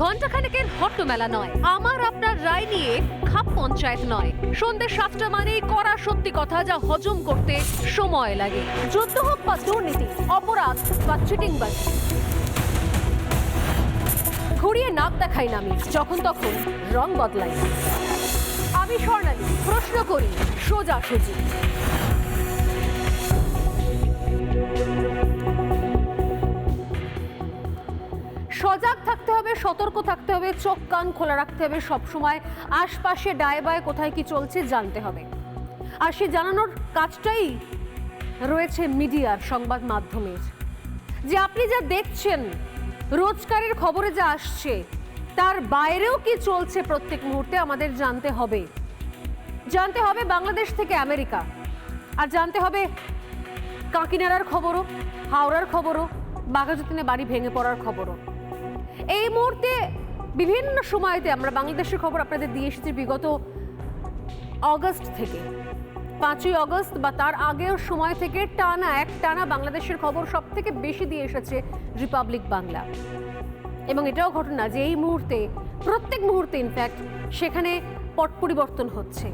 ঘণ্টাখানেকের হট্টমেলা নয়, আমার আপনার রায় নিয়ে খাপ পঞ্চায়েত নয়। সন্ধ্যে 7টা মানেই কড়া সত্যি কথা, যা হজম করতে সময় লাগে। যুদ্ধ হোক বা দুর্নীতি, অপরাধ বা চিটিংবাজি, ঘুরিয়ে নাক দেখাই না আমি, যখন তখন রং বদলাই। আমি স্বর্ণালী, প্রশ্ন করি সোজাসুজি। সজাগ থাকতে হবে, সতর্ক থাকতে হবে, চোখ কান খোলা রাখতে হবে সবসময়। আশপাশে ডায়ে বায়ে কোথায় কি চলছে জানতে হবে। আর সে জানানোর কাজটাই রয়েছে মিডিয়ার, সংবাদ মাধ্যমের। যে আপনি যা দেখছেন, রোজকারের খবরে যা আসছে, তার বাইরেও কি চলছে প্রত্যেক মুহূর্তে আমাদের জানতে হবে। জানতে হবে বাংলাদেশ থেকে আমেরিকা, আর জানতে হবে কাঁকিনাড়ার খবরও, হাওড়ার খবরও, বাঘাযতীনে বাড়ি ভেঙে পড়ার খবরও। এই মুহূর্তে বিভিন্ন সময়তে আমরা বাংলাদেশের খবর আপনাদের দিয়ে এসেছি বিগত অগস্ট থেকে। 5ই অগস্ট বা তার আগের সময় থেকে টানা বাংলাদেশের খবর সব থেকে বেশি দিয়ে এসেছে রিপাবলিক বাংলা। এবং এটাও ঘটনা যে এই মুহূর্তে, প্রত্যেক মুহূর্তে ইনফ্যাক্ট সেখানে পট পরিবর্তন হচ্ছে,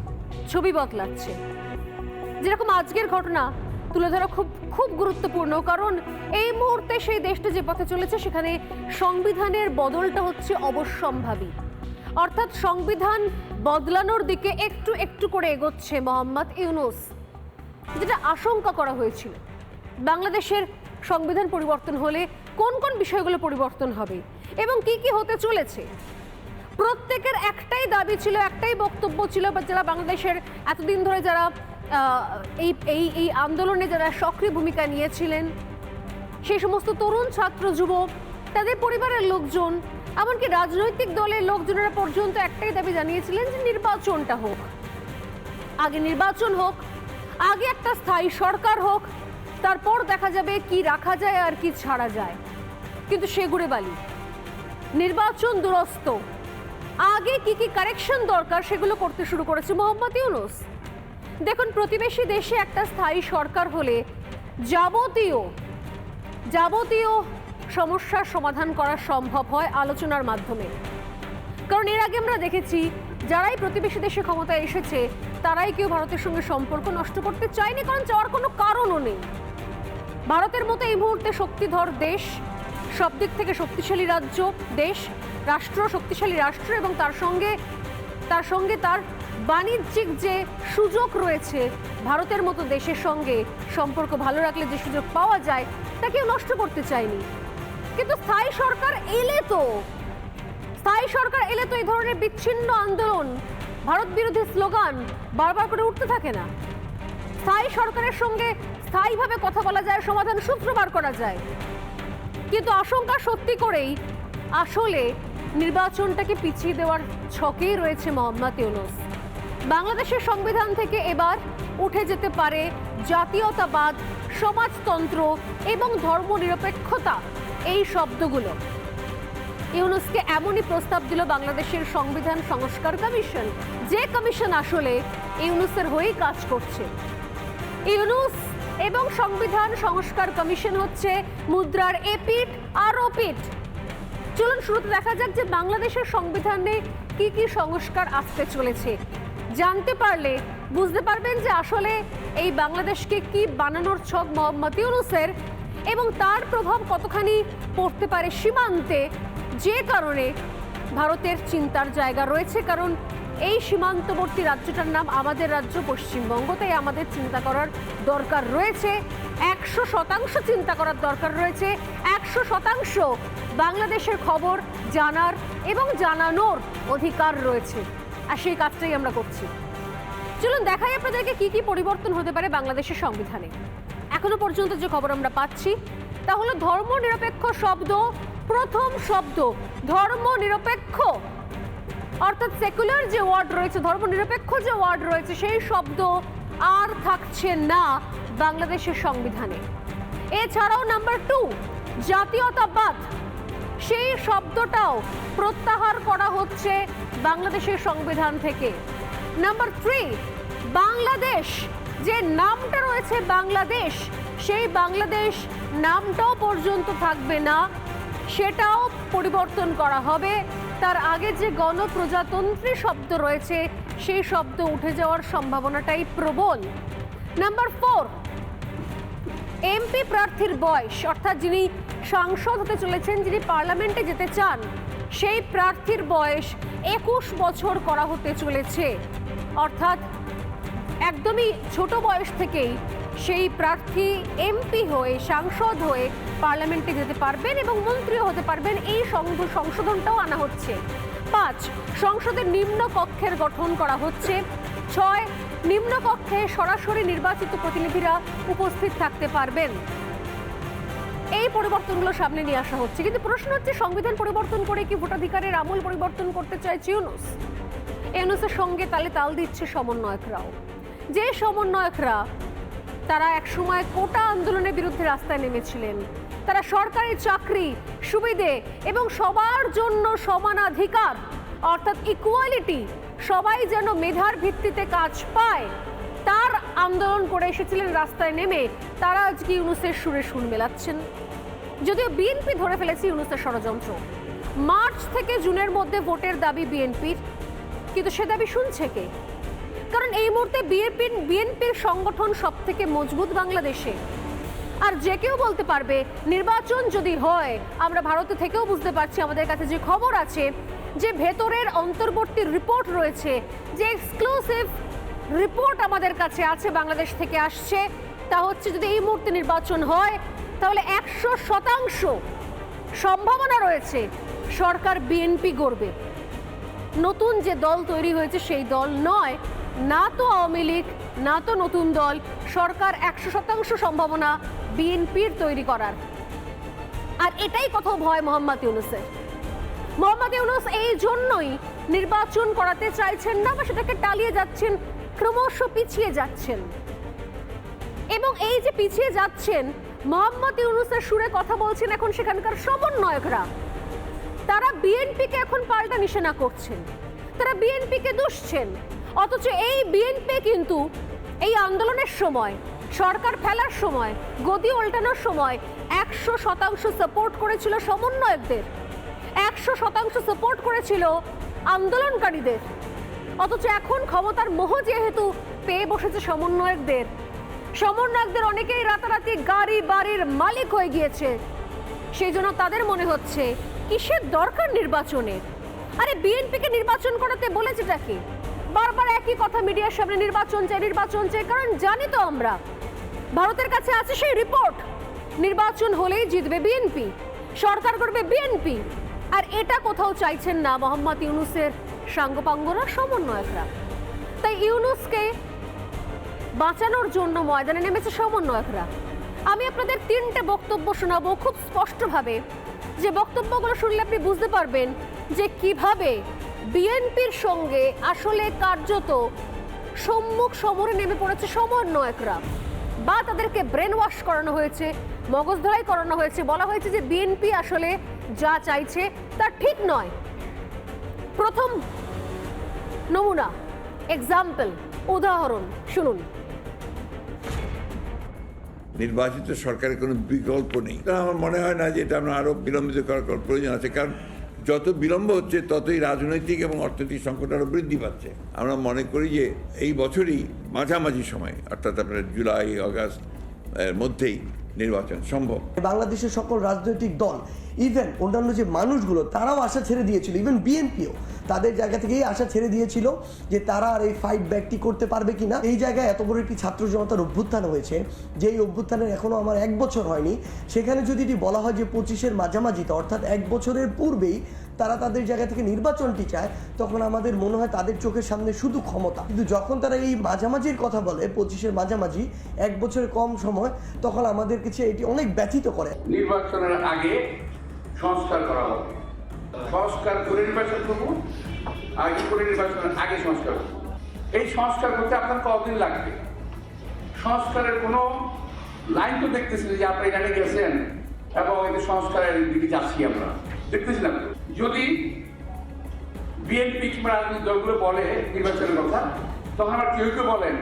ছবি বদলাচ্ছে। যেরকম আজকের ঘটনা তুলে ধরা খুব গুরুত্বপূর্ণ, কারণ এই মুহূর্তে সেই দেশটা যে পথে চলেছে সেখানে সংবিধানের বদলটা হচ্ছে অবশ্যম্ভাবী। অর্থাৎ সংবিধান বদলানোর দিকে একটু একটু করে এগোচ্ছে মোহাম্মদ ইউনূস। যেটা আশঙ্কা করা হয়েছিল বাংলাদেশের সংবিধান পরিবর্তন হলে কোন কোন বিষয়গুলো পরিবর্তন হবে এবং কি কি হতে চলেছে। প্রত্যেকের একটাই দাবি ছিল, একটাই বক্তব্য ছিল, বা যারা বাংলাদেশের এতদিন ধরে যারা এই আন্দোলনে যারা সক্রিয় ভূমিকা নিয়েছিলেন, সেই সমস্ত তরুণ ছাত্র যুবক, তাদের পরিবারের লোকজন, এমনকি রাজনৈতিক দলের লোকজনেরা পর্যন্ত একটাই দাবি জানিয়েছিলেন যে নির্বাচনটা হোক, আগে নির্বাচন হোক, আগে একটা স্থায়ী সরকার হোক, তারপর দেখা যাবে কি রাখা যায় আর কি ছাড়া যায়। কিন্তু সে ঘুরে বালি, নির্বাচন দুরস্ত, আগে কি কি কারেকশন দরকার সেগুলো করতে শুরু করেছে মোহাম্মদ ইউনূস। দেখুন, প্রতিবেশী দেশে একটা স্থায়ী সরকার হলে যাবতীয় সমস্যার সমাধান করা সম্ভব হয় আলোচনার মাধ্যমে। কারণ এর আগে আমরা দেখেছি যারাই প্রতিবেশী দেশে ক্ষমতায় এসেছে তারাই কেউ ভারতের সঙ্গে সম্পর্ক নষ্ট করতে চায়নি, কারণ চাওয়ার কোনো কারণও নেই। ভারতের মতো এই মুহূর্তে শক্তিধর দেশ, সব দিক থেকে শক্তিশালী রাষ্ট্র শক্তিশালী রাষ্ট্র, এবং তার সঙ্গে তার বাণিজ্যিক যে সুযোগ রয়েছে, ভারতের মতো দেশের সঙ্গে সম্পর্ক ভালো রাখলে যে সুযোগ পাওয়া যায় তা কেউ নষ্ট করতে চায়নি। কিন্তু স্থায়ী সরকার এলে তো এই ধরনের বিচ্ছিন্ন আন্দোলন, ভারত বিরোধী স্লোগান বারবার করে উঠতে থাকে না। স্থায়ী সরকারের সঙ্গে স্থায়ীভাবে কথা বলা যায়, সমাধান সূত্র বার করা যায়। কিন্তু আশঙ্কা সত্যি করেই আসলে নির্বাচনটাকে পিছিয়ে দেওয়ার ছকেই রয়েছে মোহাম্মদ ইউনূস। বাংলাদেশের সংবিধান থেকে এবার উঠে যেতে পারে জাতীয়তাবাদ, সমাজতন্ত্র এবং ধর্মনিরপেক্ষতা, এই শব্দগুলো। ইউনূসকে এমনই প্রস্তাব দিল বাংলাদেশের সংবিধান সংস্কার কমিশন, যে কমিশন আসলে ইউনূসের হয়েই কাজ করছে। ইউনূস এবং সংবিধান সংস্কার কমিশন হচ্ছে মুদ্রার এপিঠ আর ওপিঠ। চলুন শুরুতে দেখা যাক যে বাংলাদেশের সংবিধানে কি কি সংস্কার আসতে চলেছে। জানতে পারলে বুঝতে পারবেন যে আসলে এই বাংলাদেশকে কি বানানোর ছক মোহাম্মদ ইউনূসের, এবং তার প্রভাব কতখানি পড়তে পারে সীমান্তে, যে কারণে ভারতের চিন্তার জায়গা রয়েছে। কারণ এই সীমান্তবর্তী রাজ্যটার নাম আমাদের রাজ্য পশ্চিমবঙ্গ, তাই আমাদের চিন্তা করার দরকার রয়েছে, 100% চিন্তা করার দরকার রয়েছে, 100% বাংলাদেশের খবর জানার এবং জানানোর অধিকার রয়েছে, আর সেই কাজটাই আমরা করছি। চলুন দেখাই আপনাদেরকে কি কি পরিবর্তন হতে পারে বাংলাদেশের সংবিধানে। এখনো পর্যন্ত যে খবর আমরা পাচ্ছি তা হলো ধর্মনিরপেক্ষ শব্দ, প্রথম শব্দ ধর্মনিরপেক্ষ, অর্থাৎ সেকুলার যে ওয়ার্ড রয়েছে, ধর্মনিরপেক্ষ যে ওয়ার্ড রয়েছে, সেই শব্দ আর থাকছে না বাংলাদেশের সংবিধানে। এছাড়াও নাম্বার 2 জাতীয়তাবাদ, সেই শব্দটাও প্রত্যাহার করা হচ্ছে বাংলাদেশের সংবিধান থেকে। নাম্বার 3 বাংলাদেশ, যে নামটা রয়েছে বাংলাদেশ, সেই বাংলাদেশ নামটাও পর্যন্ত থাকবে না সেটাও পরিবর্তন করা হবে। তার আগে যে গণপ্রজাতন্ত্রী শব্দ রয়েছে সেই শব্দ উঠে যাওয়ার সম্ভাবনাটাই প্রবল। নাম্বার 4, এমপি প্রার্থীর বয়স, অর্থাৎ যিনি সাংসদ হতে চলেছেন, যিনি পার্লামেন্টে যেতে চান, সেই প্রার্থীর বয়স 21 বছর করা হতে চলেছে। অর্থাৎ একদমই ছোট বয়স থেকেই সেই প্রার্থী এমপি হয়ে, সাংসদ হয়ে পার্লামেন্টে যেতে পারবেন এবং মন্ত্রীও হতে পারবেন। এই সংশোধনটাও আনা হচ্ছে। 5, সংসদের নিম্ন কক্ষের গঠন করা হচ্ছে। 6, নিম্নকক্ষে সরাসরি নির্বাচিত প্রতিনিধিরা উপস্থিত থাকতে পারবেন। এই পরিবর্তনগুলো সামনে নিয়ে আসা হচ্ছে। কিন্তু প্রশ্ন হচ্ছে, সংবিধান পরিবর্তন করে কি ভোটাধিকারের আমূল পরিবর্তন করতে চাইছে ইউনূস? ইউনূসের সঙ্গে তালে তাল দিচ্ছে সমন্বয়করাও। যে সমন্বয়করা তারা একসময় কোটা আন্দোলনের বিরুদ্ধে রাস্তায় নেমেছিলেন, তারা সরকারি চাকরি, সুবিধে এবং সবার জন্য সমানাধিকার অর্থাৎ ইকুয়ালিটি, সবাই যেন মেধার ভিত্তিতে কাজ পায়, তার আন্দোলন করে এসেছিলেন রাস্তায় নেমে। তারা আজকে ইউনূসের সুরে সুর মেলাচ্ছেন। যদিও বিএনপি ধরে ফেলেছে ইউনূসের ষড়যন্ত্র। মার্চ থেকে জুনের মধ্যে ভোটের দাবি বিএনপির, কিন্তু সে দাবি শুনছে কে? কারণ এই মুহূর্তে বিএনপির সংগঠন সব থেকে মজবুত বাংলাদেশে। আর যে কেউ বলতে পারবে নির্বাচন যদি হয়, আমরা ভারত থেকেও বুঝতে পারছি, আমাদের কাছে যে খবর আছে, যে ভেতরের অন্তর্বর্তী রিপোর্ট রয়েছে, যে এক্সক্লুসিভ রিপোর্ট আমাদের কাছে আছে, বাংলাদেশ থেকে আসছে, তা হচ্ছে যদি এই মুহূর্তে নির্বাচন হয় তাহলে 100% সম্ভাবনা রয়েছে সরকার বিএনপি গড়বে। নতুন যে দল তৈরি হয়েছে সেই দল নয়, না তো আওয়ামী লীগ, না তো নতুন দল। সরকার 100% সম্ভাবনা বিএনপির তৈরি করার। আর এটাই কোথাও ভয় মোহাম্মদ ইউনূসের। মোহাম্মদ ইউনূস এই জন্যই নির্বাচন করাতে চাইছেন না, বা সেটাকে টালিয়ে যাচ্ছেন, ক্রমশ পিছিয়ে যাচ্ছেন। এবং এই যে পিছিয়ে যাচ্ছেন, মোহাম্মদ ইউনূসের সুরে কথা বলছেন এখন সেখানকার সমন্বয়করা। তারা বিএনপিকে এখন পাল্টা নিশানা করছেন, তারা বিএনপিকে দুষছেন। অথচ এই বিএনপি কিন্তু এই আন্দোলনের সময়, সরকার ফেলার সময়, গদি উল্টানোর সময় 100% সাপোর্ট করেছিল সমন্বয়কদের, 100% সাপোর্ট করেছিল আন্দোলনকারীদের। অথচ এখন ক্ষমতার মোহ যেহেতু পেয়ে বসেছে সমন্বয়কদের অনেকেই রাতারাতি গাড়ি বাড়ির মালিক হয়ে গিয়েছে। সেই জন্য তাদের মনে হচ্ছে কিসের দরকার নির্বাচনের? আরে বিএনপিকে নির্বাচন করাতে বলেছেটা কি? বারবার একই কথা মিডিয়ার সামনে, নির্বাচন চাই। কারণ জানি তো আমরা, ভারতের কাছে আছে সেই রিপোর্ট, নির্বাচন হলেই জিতবে বিএনপি, সরকার করবে বিএনপি। আর এটা কোথাও চাইছেন না মোহাম্মদ ইউনূসের সাঙ্গপাঙ্গরা, সমন্বয়করা। তাই ইউনূসকে বাঁচানোর জন্য ময়দানে নেমেছে সমন্বয়করা। আমি আপনাদের 3টে বক্তব্য শোনাবো খুব স্পষ্টভাবে, যে বক্তব্যগুলো শুনলে আপনি বুঝতে পারবেন যে কিভাবে বিএনপির সঙ্গে আসলে কার্যত সম্মুখ সমরে নেমে পড়েছে সমন্বয়করা, বা তাদেরকে ব্রেন ওয়াশ করানো হয়েছে, মগজ ধরাই করানো হয়েছে। বলা হয়েছে যে বিএনপি আসলে যা চাইছে তা ঠিক নয়। প্রথম নমুনা, এক্সাম্পল, উদাহরণ শুনুন। নির্বাচিত সরকারের কোনো বিকল্প নেই। আমার মনে হয় না যে এটা আমরা আরো বিলম্বিত করার প্রয়োজন আছে, কারণ যত বিলম্ব হচ্ছে ততই রাজনৈতিক এবং অর্থনৈতিক সংকট আরো বৃদ্ধি পাচ্ছে। আমরা মনে করি যে এই বছরই মাঝামাঝি সময়, অর্থাৎ আপনার জুলাই আগস্ট এর মধ্যেই নির্বাচন সম্ভব। বাংলাদেশের সকল রাজনৈতিক দল, ইভেন অন্যান্য যে মানুষগুলো, তারাও আশা ছেড়ে দিয়েছিল। ইভেন বিএনপিও তাদের জায়গা থেকেই আশা ছেড়ে দিয়েছিল যে তারা আর এই ফাইট ব্যাকটি করতে পারবে কিনা। এই জায়গায় এত বড় একটি ছাত্র জনতার অভ্যুত্থান হয়েছে, যে এই অভ্যুত্থানের এখনো আমার 1 বছর হয়নি। সেখানে যদি এটি বলা হয় যে 25-এর মাঝামাঝিতে, অর্থাৎ 1 বছরের পূর্বেই তারা তাদের জায়গা থেকে নির্বাচনটি চায়, তখন আমাদের মনে হয় তাদের চোখের সামনে শুধু ক্ষমতা। কিন্তু যখন তারা এই মাঝামাঝির কথা বলে, 25-এর মাঝামাঝি, 1 বছরের কম সময়, তখন আমাদের কাছে এটি অনেক ব্যথিত করে। নির্বাচনের আগে সংস্কার করা হবে, সংস্কার করে নির্বাচন করবো, আগে করে নির্বাচনের আগে সংস্কার করবো। এই সংস্কার করতে আপনার কতদিন লাগবে? সংস্কারের কোনো লাইন তো দেখতেছিলেন যে আপনি এখানে গেছেন এবং এই সংস্কারের দিকে যাচ্ছি আমরা দেখতেছিলাম। যদি বিএনপি কিংবা রাজনৈতিক দলগুলো বলে নির্বাচনের কথা, তখন আবার কেউ কেউ বলেন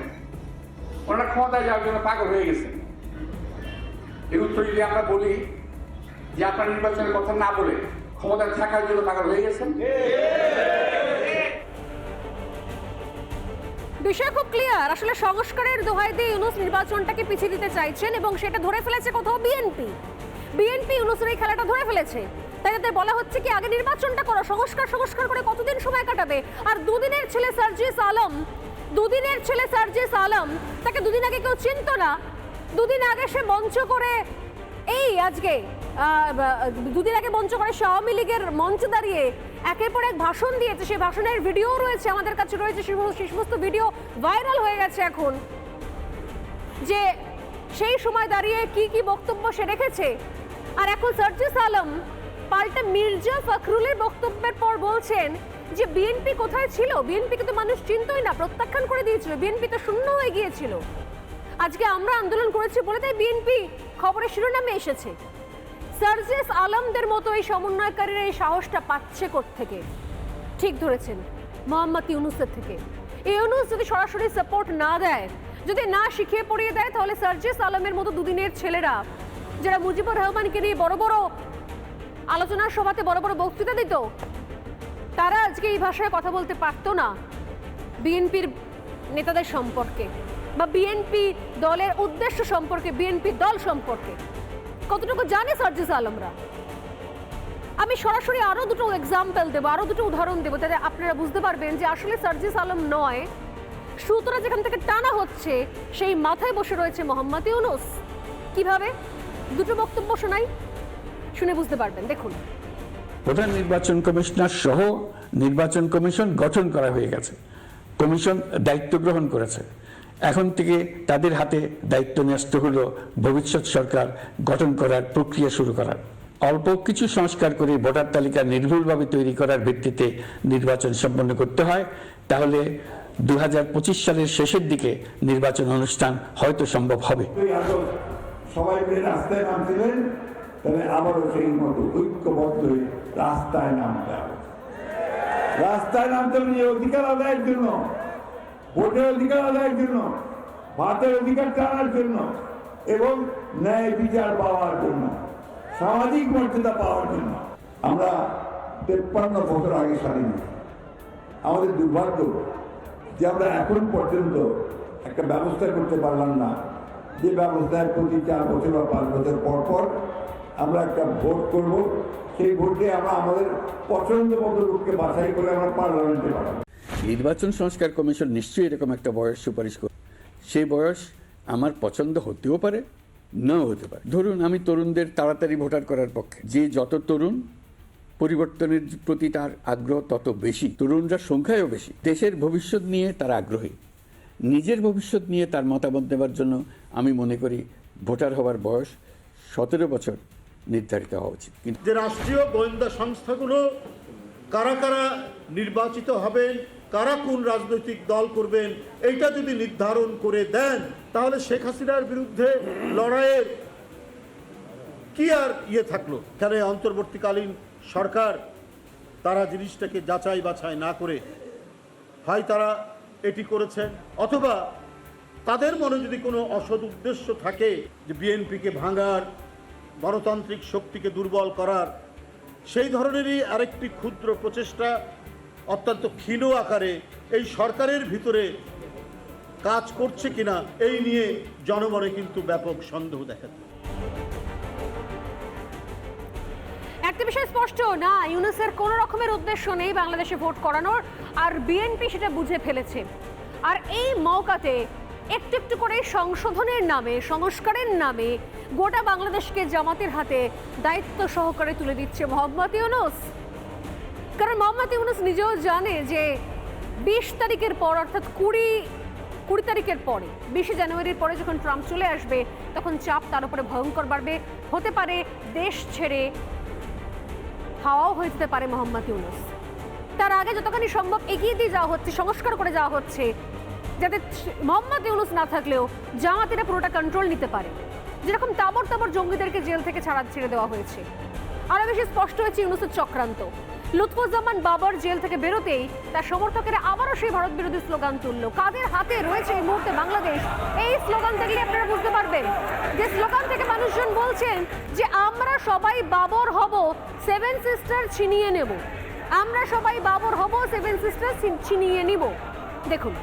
ওনারা ক্ষমতায় যাওয়ার জন্য পাগল হয়ে গেছেন। এর উত্তর যদি আমরা বলি যে আপনার নির্বাচনের কথা না বলে ক্ষমতায় থাকার জন্য পাগল হয়ে গেছেন? বিষয় খুব ক্লিয়ার। আসলে সংস্কারের দোহাই দিয়ে ইউনূস নির্বাচনটাকে পিছিয়ে দিতে চাইছেন এবং সেটা ধরে ফেলেছে কোথাও বিএনপি ইউনূসের এই খেলাটা ধরে ফেলেছে। তাই তাদের বলা হচ্ছে কি আগে নির্বাচনটা করো, সংস্কার করে কতদিন সময় কাটাবে? আর দুদিনের ছেলে সার্জিস আলম তাকে দুদিন আগে কেউ চিনতো না। দুদিন আগে সে মঞ্চ করে দুদিন আগে মঞ্চ করে আওয়ামী লীগের মঞ্চে দাঁড়িয়ে একের পর এক ভাষণ দিয়েছে। সেই ভাষণের ভিডিও রয়েছে, আমাদের কাছে রয়েছে, সেই সমস্ত ভিডিও ভাইরাল হয়ে গেছে এখন, যে সেই সময় দাঁড়িয়ে কি বক্তব্য সে রেখেছে। আর এখন সার্জিস আলম পাল্টে মির্জা ফখরুলের বক্তব্যের পর বলছেন যে বিএনপি কোথায় ছিল? বিএনপিকে তো মানুষ চিনতই না, প্রত্যাখ্যান করে দিয়েছিল, বিএনপি তো শূন্য হয়ে গিয়েছিল। আজকে আমরা আন্দোলন করেছি বলে তাই বিএনপি খবরের শিরোনামে এসেছে। সার্জিস আলমদের মতো এই সমন্বয়কারীরা এই সাহসটা পাচ্ছে কোত্থেকে? ঠিক ধরেছেন, মোহাম্মদ ইউনূসের থেকে। ইউনূস যদি সরাসরি সাপোর্ট না দেয়, যদি না শিখিয়ে পড়িয়ে দেয়, তাহলে সার্জিস আলমের মতো দুদিনের ছেলেরা যারা মুজিবুর রহমানকে নিয়ে বড় বড় আলোচনার সভাতে বড় বড় বক্তৃতা দিত, তারা আজকে এই ভাষায় কথা বলতে পারতো না বিএনপির নেতাদের সম্পর্কে বা বিএনপি দলের উদ্দেশ্য সম্পর্কে, বিএনপি দল সম্পর্কে। কতটুকু জানে সার্জিস আলমরা? আমি সরাসরি আরো দুটো এক্সাম্পল দেবো, আরো দুটো উদাহরণ দেবো, তাতে আপনারা বুঝতে পারবেন যে আসলে সার্জিস আলম নয়, সুতরাং যেখান থেকে টানা হচ্ছে সেই মাথায় বসে রয়েছে মোহাম্মদ ইউনূস। কিভাবে? দুটো বক্তব্য শোনাই, শুনে বুঝতে পারবেন। দেখুন, প্রধান নির্বাচন কমিশনার সহ নির্বাচন কমিশন গঠন করা হয়ে গেছে, কমিশন দায়িত্ব গ্রহণ করেছে। এখন থেকে তাদের হাতে দায়িত্ব ন্যস্ত হলো ভবিষ্যৎ সরকার গঠন করার প্রক্রিয়া শুরু করার। অল্প কিছু সংস্কার করে ভোটার তালিকা নির্ভুলভাবে তৈরি করার ভিত্তিতে নির্বাচন সম্পন্ন করতে হয়, তাহলে 2025 সালের শেষের দিকে নির্বাচন অনুষ্ঠান হয়তো সম্ভব হবে। সবাই মিলে রাস্তায় নামছিলেন, তবে আবারও সেই মতো ঐক্যবদ্ধ হয়ে রাস্তায় নামতে হবে। রাস্তায় নামতে হবে অধিকার আদায়ের জন্য, ভোটের অধিকার আদায়ের জন্য, ভাতের অধিকার টানার জন্য এবং ন্যায় বিচার পাওয়ার জন্য, সামাজিক মর্যাদা পাওয়ার জন্য। আমরা 53 বছর আগে স্বাধীন। আমাদের দুর্ভাগ্য যে আমরা এখন পর্যন্ত একটা ব্যবস্থা করতে পারলাম না, যে ব্যবস্থায় প্রতি 4 বছর বা 5 বছর পর পর আমরা একটা ভোট করব, সেই ভোটে আমরা আমাদের পছন্দ মতো লোককে বাছাই করে আমরা পার্লামেন্টে পাঠাবো। নির্বাচন সংস্কার কমিশন নিশ্চয়ই এরকম একটা বয়স সুপারিশ করে, সেই বয়স আমার পছন্দ হতেও পারে, নাও হতে পারে। ধরুন আমি তরুণদের তাড়াতাড়ি ভোটার করার পক্ষে। যে যত তরুণ, পরিবর্তনের প্রতি তার আগ্রহ তত বেশি, তরুণরা সংখ্যায়ও বেশি। দেশের ভবিষ্যৎ নিয়ে তার আগ্রহী, নিজের ভবিষ্যৎ নিয়ে তার মতামত দেওয়ার জন্য আমি মনে করি ভোটার হওয়ার বয়স 17 বছর নির্ধারিত হওয়া উচিত। কিন্তু যে রাষ্ট্রীয় গোয়েন্দা সংস্থাগুলো কারা কারা নির্বাচিত হবেন, কারা কোন রাজনৈতিক দল করবেন, এইটা যদি নির্ধারণ করে দেন, তাহলে শেখ হাসিনার বিরুদ্ধে লড়াইয়ের কি আর থাকলো? এখানে অন্তর্বর্তীকালীন সরকার তারা জিনিসটাকে যাচাই বাছাই না করে হয় তারা এটি করেছেন, অথবা তাদের মনে যদি কোনো অসৎ উদ্দেশ্য থাকে যে বিএনপিকে ভাঙার, গণতান্ত্রিক শক্তিকে দুর্বল করার, সেই ধরনেরই আরেকটি ক্ষুদ্র প্রচেষ্টা অত্যন্ত ক্ষীণ আকারে এই সরকারের ভিতরে কাজ করছে কিনা এই নিয়ে জনমনে কিন্তু ব্যাপক সন্দেহ দেখা যায়। একটা বিষয় স্পষ্ট, না ইউনূসের কোনো রকমের উদ্দেশ্য নেই বাংলাদেশে ভোট করানোর, আর বিএনপি সেটা বুঝে ফেলেছে। আর এই মৌকাতে একটু একটু করে সংশোধনের নামে, সংস্কারের নামে গোটা বাংলাদেশকে জামাতের হাতে দায়িত্ব সহকারে তুলে দিচ্ছে মোহাম্মদ ইউনূস। কারণ মোহাম্মদ ইউনূস নিজেও জানে যে 20 তারিখের পর, অর্থাৎ 20 তারিখের পরে, 20 জানুয়ারির পরে যখন ট্রাম্প চলে আসবে, তখন চাপ তার উপরে ভয়ঙ্কর বাড়বে। হতে পারে দেশ ছেড়ে হাওয়াও হয়ে যেতে পারে মোহাম্মদ ইউনূস। তার আগে যতখানি সম্ভব এগিয়ে দিয়ে যাওয়া হচ্ছে, সংস্কার করে যাওয়া হচ্ছে, যাতে মোহাম্মদ ইউনূস না থাকলেও জামাতিরা পুরোটা কন্ট্রোল নিতে পারে। যেরকম তাবর জঙ্গিদেরকে জেল থেকে ছেড়ে দেওয়া হয়েছে। আরও বেশি স্পষ্ট হয়েছে ইউনূসের চক্রান্ত। লুৎফুজ্জামান বাবর জেল থেকে বেরোতেই তার সমর্থকেরা আবারও সেই ভারত বিরোধী স্লোগান তুলল। কাদের হাতে রয়েছে এই মুহূর্তে বাংলাদেশ, এই স্লোগান দেখলে আপনারা বুঝতে পারবেন যে স্লোগান থেকে মানুষজন বলছেন যে আমরা সবাই বাবর হব, সেভেন সিস্টার ছিনিয়ে নেব। আমরা সবাই বাবর হব, সেভেন সিস্টার ছিনিয়ে নিব। দেখুন,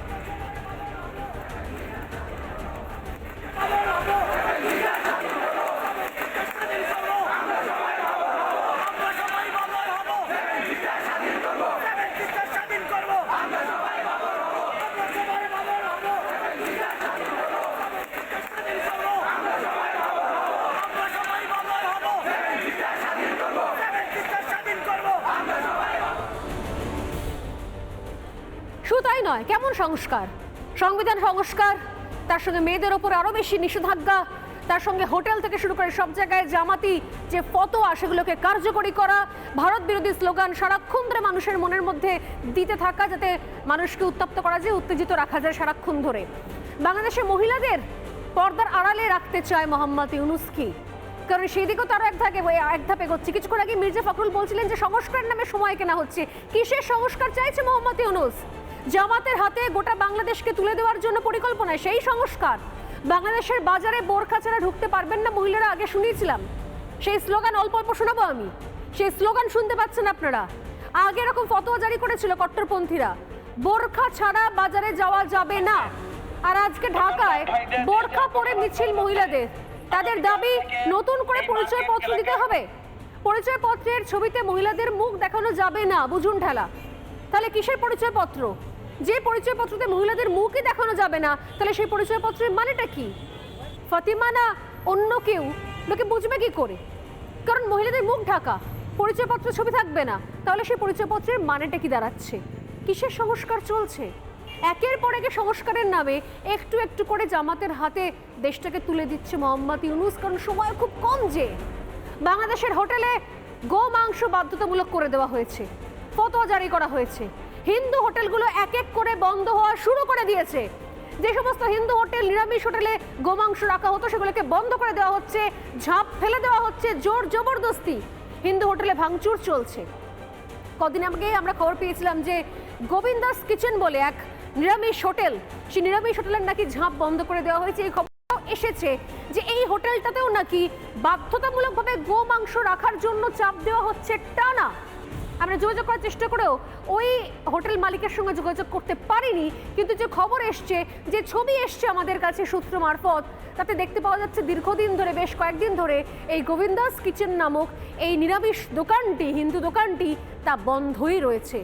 শুধু তাই নয়, কেমন সংস্কার, সংবিধান সংস্কার, তার সঙ্গে মেয়েদের ওপর আরো বেশি নিষেধাজ্ঞা, তার সঙ্গে হোটেল থেকে শুরু করে সব জায়গায় জামাতি যে ফতোয়া সেগুলোকে কার্যকরী করা, ভারত বিরোধী স্লোগান সারাক্ষণ ধরে মানুষের মনের মধ্যে দিতে থাকা, যাতে মানুষকে উত্তপ্ত করা যায়, উত্তেজিত রাখা যায় সারাক্ষণ ধরে। বাংলাদেশের মহিলাদের পর্দার আড়ালে রাখতে চায় মোহাম্মদ ইউনূস কি? কারণ সেই দিকেও তারা এক ধাপে এগোচ্ছে। কিছুক্ষণ আগে মির্জা ফখরুল বলছিলেন যে সংস্কারের নামে সময় কেনা হচ্ছে। কিসের সংস্কার চাইছে মোহাম্মদ ইউনূস? জামাতের হাতে গোটা বাংলাদেশকে তুলে দেওয়ার জন্য পরিকল্পনা, সেই সংস্কার। বাংলাদেশের বাজারে বোরখা ছাড়া ঢুকতে পারবেন না মহিলারা, আগে শুনিয়েছিলাম সেই স্লোগান, অল্প অল্প শোনাবো আমি। সেই স্লোগান শুনতে পাচ্ছেন আপনারা। আগে এরকম ফতোয়া জারি করেছিল কট্টরপন্থীরা, বোরখা ছাড়া বাজারে যাওয়া যাবে না। আর আজকে ঢাকায় বোরখা পরে মিছিল মহিলাদের, তাদের দাবি নতুন করে পরিচয়পত্র দিতে হবে। পরিচয়পত্রের ছবিতে মহিলাদের মুখ দেখানো যাবে না, বুঝুন ঠেলা। তাহলে কিসের পরিচয়পত্র? যে পরিচয়পত্রতে মহিলাদের মুখই দেখানো যাবে না, তাহলে সেই পরিচয়পত্রের মানেটা কি? ফাতিমা না অন্য কেউ, লোকে বুঝবে কি করে? কারণ মহিলাদের মুখ ঢাকা, পরিচয়পত্র ছবি থাকবে না, তাহলে সেই পরিচয়পত্রের মানেটা কি দাঁড়াচ্ছে? কিসের সংস্কার চলছে? একের পর এক সংস্কারের নামে একটু একটু করে জামাতের হাতে দেশটাকে তুলে দিচ্ছে মোহাম্মদ ইউনূস। কারণ সময় খুব কম। যে বাংলাদেশের হোটেলে গোমাংস বাধ্যতামূলক করে দেওয়া হয়েছে, ফতোয়া জারি করা হয়েছে। হিন্দু হোটেলগুলো এক এক করে বন্ধ হওয়া শুরু করে দিয়েছে। যে সমস্ত হিন্দু হোটেল, নিরামিষ হোটেলে গোমাংস রাখা হতো সেগুলোকে বন্ধ করে দেওয়া হচ্ছে, ঝাঁপ ফেলে দেওয়া হচ্ছে, জোর জবরদস্তি হিন্দু হোটেলে ভাঙচুর চলছে। কদিন আগে আমরা খবর পেয়েছিলাম যে গোবিন্দাস কিচেন বলে এক নিরামিষ হোটেল, সেই নিরামিষ হোটেলের নাকি ঝাঁপ বন্ধ করে দেওয়া হয়েছে। এই খবরটাও এসেছে যে এই হোটেলটাতেও নাকি বাধ্যতামূলকভাবে গোমাংস রাখার জন্য চাপ দেওয়া হচ্ছে টানা। আমরা যোগাযোগ করার চেষ্টা করেও ওই হোটেল মালিকের সঙ্গে যোগাযোগ করতে পারিনি, কিন্তু যে খবর এসছে, যে ছবি এসছে আমাদের কাছে সূত্র মারফত, তাতে দেখতে পাওয়া যাচ্ছে দীর্ঘদিন ধরে, বেশ কয়েকদিন ধরে এই গোবিন্দাস কিচেন নামক এই নিরামিষ দোকানটি, হিন্দু দোকানটি, তা বন্ধই রয়েছে।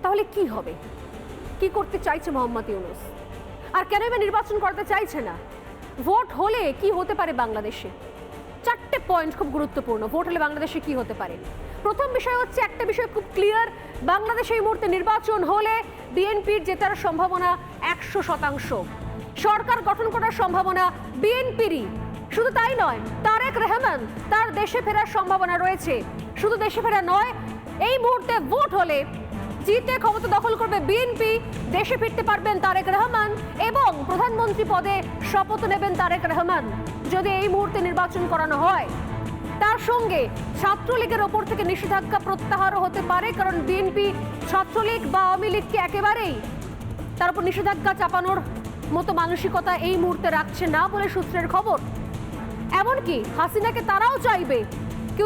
তাহলে কি হবে? কি করতে চাইছে মোহাম্মদ ইউনূস? আর কেন এবার নির্বাচন করতে চাইছে না? ভোট হলে কি হতে পারে বাংলাদেশে? চারটে পয়েন্ট খুব গুরুত্বপূর্ণ। ভোট হলে বাংলাদেশে কি হতে পারে? প্রথম বিষয় হচ্ছে, একটা বিষয় খুব ক্লিয়ার, বাংলাদেশে এই মুহূর্তে নির্বাচন হলে বিএনপির জেতার সম্ভাবনা 100%। সরকার গঠন করার সম্ভাবনা বিএনপিরই। শুধু তাই নয়, তারেক রহমান তার দেশে ফেরার সম্ভাবনা রয়েছে। শুধু দেশে ফেরা নয়, এই মুহূর্তে ভোট হলে জিতে ক্ষমতা দখল করবে বিএনপি, দেশে ফিরতে পারবেন তারেক রহমান এবং প্রধানমন্ত্রী পদে শপথ নেবেন তারেক রহমান যদি এই মুহূর্তে নির্বাচন করানো হয়। তার সঙ্গে ছাত্রলীগের ওপর থেকে নিষেধাজ্ঞা প্রত্যাহারও হতে পারে, কারণ বিএনপি ছাত্রলীগ বা আওয়ামী লীগকে একেবারেই তার উপর নিষেধাজ্ঞা চাপানোর মতো মানসিকতা এই মুহূর্তে রাখছে না বলে সূত্রের খবর। এমনকি হাসিনাকে তারাও চাইবে,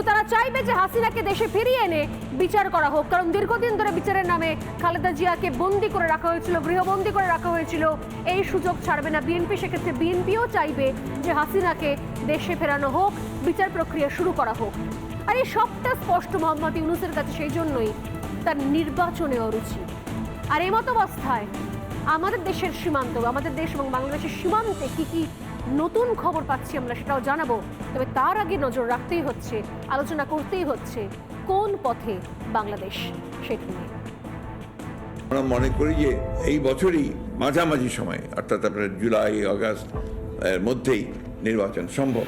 তারা চাইবে যে হাসিনাকে দেশে ফিরিয়ে এনে বিচার করা হোক। কারণ দীর্ঘদিন ধরে বিচারের নামে খালেদা জিয়াকে বন্দি করে রাখা হয়েছিল, গৃহবন্দী করে রাখা হয়েছিল। এই সুযোগ ছাড়বে না বিএনপি। সেক্ষেত্রে বিএনপিও চাইবে যে হাসিনাকে দেশে ফেরানো হোক, বিচার প্রক্রিয়া শুরু করা হোক। আর এই সবটা স্পষ্ট মোহাম্মদ ইউনূসের কাছে, সেই জন্যই তার নির্বাচনে অরুচি। আর এই মতো অবস্থায় আমাদের দেশের সীমান্ত, আমাদের দেশ এবং বাংলাদেশের সীমান্তে কি কি নতুন খবর পাচ্ছি আমরা সেটাও জানাবো। তবে তার আগে নজর রাখতেই হচ্ছে, আলোচনা করতেই হচ্ছে কোন পথে বাংলাদেশ, সেটা নিয়ে। আমরা মনে করি যে এই বছরই মাঝামাঝি সময়, অর্থাৎ আপনার জুলাই আগস্ট এর মধ্যেই নির্বাচন সম্ভব।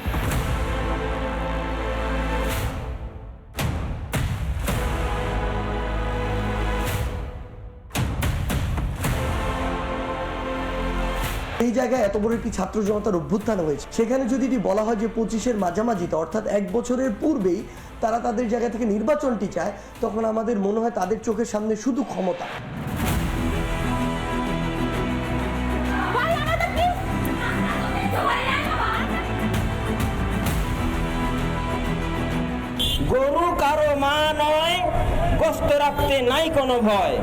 এই জায়গায় এত বড় একটি ছাত্র জনতার অভ্যুত্থান হয়েছে, সেখানে যদি এটি বলা হয় যে 25-এর মাঝামাঝিতে অর্থাৎ 1 বছরের পূর্বেই তারা তাদের জায়গা থেকে নির্বাচনটি চায়, তখন আমাদের মনে হয় তাদের চোখের সামনে শুধু ক্ষমতা। গরু কারো মা নয়, গোশত রাখতে নাই কোনো ভয়।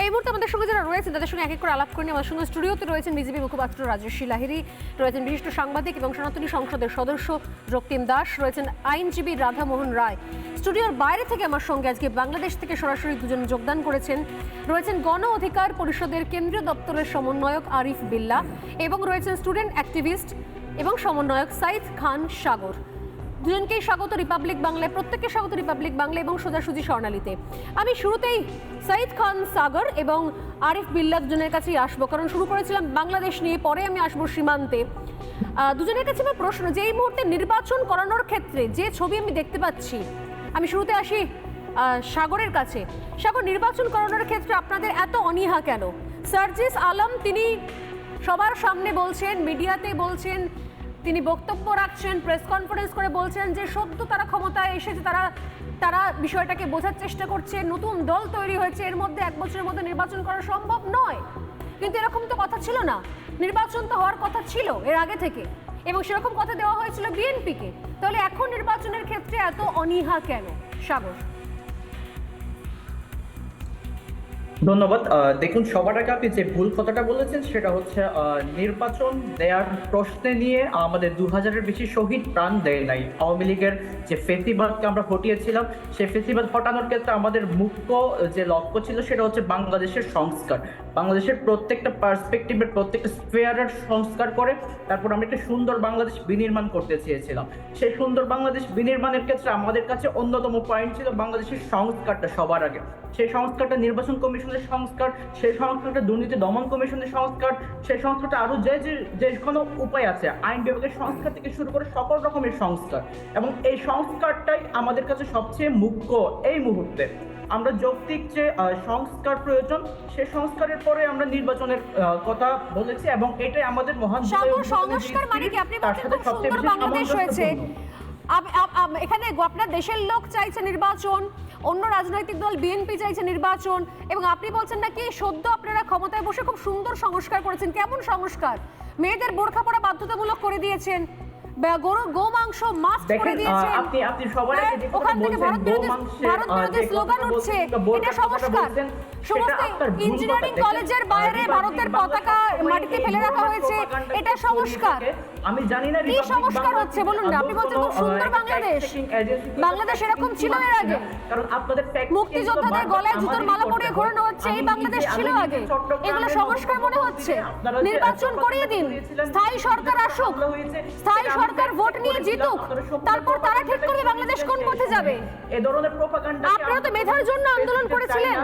এই মুহূর্তে আমাদের সঙ্গে যারা রয়েছেন তাদের সঙ্গে এক এক করে আলাপ করে নিয়ে আমার সঙ্গে স্টুডিওতে রয়েছেন বিজেপি মুখপাত্র রাজস্বী লাহিড়ী, রয়েছেন বিশিষ্ট সাংবাদিক এবং সনাতনী সংসদের সদস্য রক্তিম দাস, রয়েছেন আইনজীবী রাধামোহন রায়। স্টুডিওর বাইরে থেকে আমার সঙ্গে আজকে বাংলাদেশ থেকে সরাসরি দুজন যোগদান করেছেন, রয়েছেন গণ অধিকার পরিষদের কেন্দ্রীয় দপ্তরের সমন্বয়ক আরিফ বিল্লা এবং রয়েছেন স্টুডেন্ট অ্যাক্টিভিস্ট এবং সমন্বয়ক সাইদ খান সাগর। দুজনকেই স্বাগত রিপাবলিক বাংলায়, প্রত্যেককে স্বাগত রিপাবলিক বাংলা এবং সোজাসুজি স্বর্ণালীতে। আমি শুরুতেই সাইদ খান সাগর এবং আরিফ বিল্লা দুজনের কাছেই আসবো, কারণ শুরু করেছিলাম বাংলাদেশ নিয়ে, পরে আমি আসবো সীমান্তে। দুজনের কাছে আমার প্রশ্ন যে এই মুহূর্তে নির্বাচন করানোর ক্ষেত্রে যে ছবি আমি দেখতে পাচ্ছি, আমি শুরুতে আসি সাগরের কাছে। সাগর, নির্বাচন করানোর ক্ষেত্রে আপনাদের এত অনীহা কেন? সার্জিস আলম তিনি সবার সামনে বলছেন, মিডিয়াতে বলছেন, তিনি বক্তব্য রাখছেন, প্রেস কনফারেন্স করে বলছেন যে সদ্য তারা ক্ষমতায় এসেছে, তারা বিষয়টাকে বোঝার চেষ্টা করছে, নতুন দল তৈরি হয়েছে, এর মধ্যে 1 বছরের মধ্যে নির্বাচন করা সম্ভব নয়। কিন্তু এরকম তো কথা ছিল না, নির্বাচন তো হওয়ার কথা ছিল এর আগে থেকে, এবং সেরকম কথা দেওয়া হয়েছিল বিএনপিকে। তাহলে এখন নির্বাচনের ক্ষেত্রে এত অনীহা কেন? সাগর। ধন্যবাদ। দেখুন, সবার আগে আপনি যে ভুল কথাটা বলেছেন সেটা হচ্ছে নির্বাচন দেওয়ার প্রশ্নে নিয়ে আমাদের 2000-এর বেশি শহীদ প্রাণ দেয় নাই। আওয়ামী লীগের যে ফেসিবাদকে আমরা হটিয়েছিলাম, সেই ফেসিবাদ হটানোর ক্ষেত্রে আমাদের মুখ্য যে লক্ষ্য ছিল সেটা হচ্ছে বাংলাদেশের সংস্কার, বাংলাদেশের প্রত্যেকটা পার্সপেক্টিভের প্রত্যেকটা স্ফেয়ারের সংস্কার করে তারপর আমরা একটা সুন্দর বাংলাদেশ বিনির্মাণ করতে চেয়েছিলাম। সেই সুন্দর বাংলাদেশ বিনির্মাণের ক্ষেত্রে আমাদের কাছে অন্যতম পয়েন্ট ছিল বাংলাদেশের সংস্কারটা সবার আগে। সেই সংস্কারটা নির্বাচন কমিশনের সংস্কার, সেই সংস্কারটা দুর্নীতি দমন কমিশনের সংস্কার, সেই সংস্কারটা আরো যে কোনো উপায় আছে, আইন বিভাগের সংস্কার থেকে শুরু করে সকল রকমের সংস্কার, এবং এই সংস্কারটাই আমাদের কাছে সবচেয়ে মুখ্য এই মুহূর্তে। আমরা যৌক্তিক যে সংস্কার প্রয়োজন, সেই সংস্কারের পরে আমরা নির্বাচনের কথা বলেছি, এবং এটাই আমাদের মহান সংস্কার মানে কি? আপনি বলছেন খুব সুন্দর বাংলাদেশ হয়েছে, এখানে আপনার দেশের লোক চাইছে নির্বাচন, অন্য রাজনৈতিক দল বিএনপি চাইছে নির্বাচন, এবং আপনি বলছেন নাকি সদ্য আপনারা ক্ষমতায় বসে খুব সুন্দর সংস্কার করেছেন। কেমন সংস্কার? মেয়েদের বোরখা পরা বাধ্যতামূলক করে দিয়েছেন, গরুর গোমাংস মাস্ক করে দিয়েছেন, আপনি সবার আগে যে ওখান থেকে ভারত বিরোধী স্লোগান উঠছে, এটা সংস্কার। সমস্ত ইঞ্জিনিয়ারিং কলেজের বাইরে ভারতের পতাকা মাটিতে ফেলে রাখা হয়েছে, এটা সংস্কার। আমি জানি না কি সংস্কার হচ্ছে বলুন না? আপনি বলছেন খুব সুন্দর বাংলাদেশ, বাংলাদেশ এরকম ছিল এর আগে? কারণ আপনাদের মুক্তিযোদ্ধাদের গলায় জুতোর মালা পরিয়ে ঘোরানো হচ্ছে, এই বাংলাদেশ ছিল আগে। এগুলো সংস্কার মনে হচ্ছে? নির্বাচন করিয়ে দিন, স্থায়ী সরকার আসুক, স্থায়ী সরকার ভোট নিয়ে জিতুক, তারপর তারা ঠিক করবে বাংলাদেশ কোন পথে যাবে। এই ধরনের প্রোপাগান্ডা আপনারা তো মেধার জন্য আন্দোলন করেছিলেন,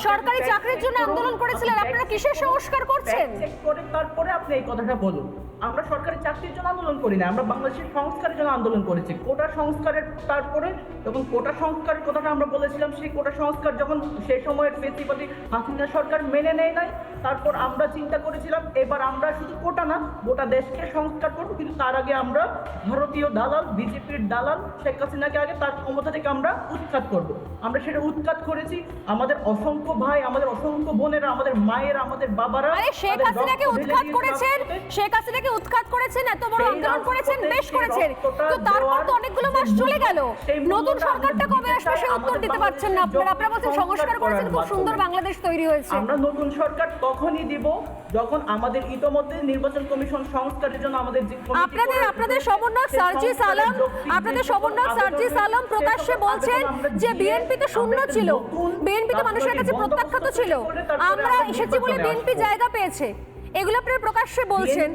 সরকারি চাকরির জন্য আন্দোলন করেছিলেন, আপনারা কিসের সংস্কার করছেন? তারপরে আপনি এই কথাটা বলুন। আমরা সরকারি চাকরির জন্য আন্দোলন করি না, আমরা বাংলাদেশের সংস্কারের জন্য আন্দোলন করেছি। কোটা সংস্কারের তারপরে যখন কোটা সংস্কারের কথাটা আমরা বলেছিলাম, সেই কোটা সংস্কার যখন সেই সময়ের ফেসিবাদী হাসিনা সরকার মেনে নেয় নাই, তারপর আমরা চিন্তা করেছিলাম এবার আমরা শুধু কোটা না গোটা দেশকে সংস্কার করবো, কিন্তু তার আগে আমরা ভারতীয় দালাল, বিজেপির দালাল শেখ হাসিনাকে আগে তার ক্ষমতা থেকে আমরা উৎখাত করব। আমরা সেটা উৎখাত করেছি। আমাদের অসংখ্য ভাই, আমাদের অসংখ্য বোনেরা, আমাদের মায়েরা, আমাদের বাবারা শেখ হাসিনাকে উৎখাত করেছেন, শেখ হাসিনাকে উৎখাত করেছেন, এত বড় আন্দোলন করেছেন, বেশ করেছেন, তো তারপর তো অনেকগুলো মাস চলে গেল, নতুন সরকারটা কবে আসবে সে উত্তর দিতে পারছেন না আপনারা। আপনারা বলছেন সংস্কার করেছেন, খুব সুন্দর বাংলাদেশ তৈরি হয়েছে। আমরা নতুন সরকার তখনই দিব যখন আমাদের ইতোমধ্যে নির্বাচন কমিশন সংস্কারের জন্য আমাদের যে আপনাদের সমন্বয়ক সার্জিস আলম, আপনাদের সমন্বয়ক সার্জিস আলম প্রকাশ্যে বলছেন যে বিএনপি তো শূন্য ছিল, বিএনপি তো মানুষের কাছে প্রত্যাখ্যাত ছিল, আমরা এসেছি বলে বিএনপি জায়গা পেয়েছে, এগুলো আপনারা প্রকাশ্যে বলছেন।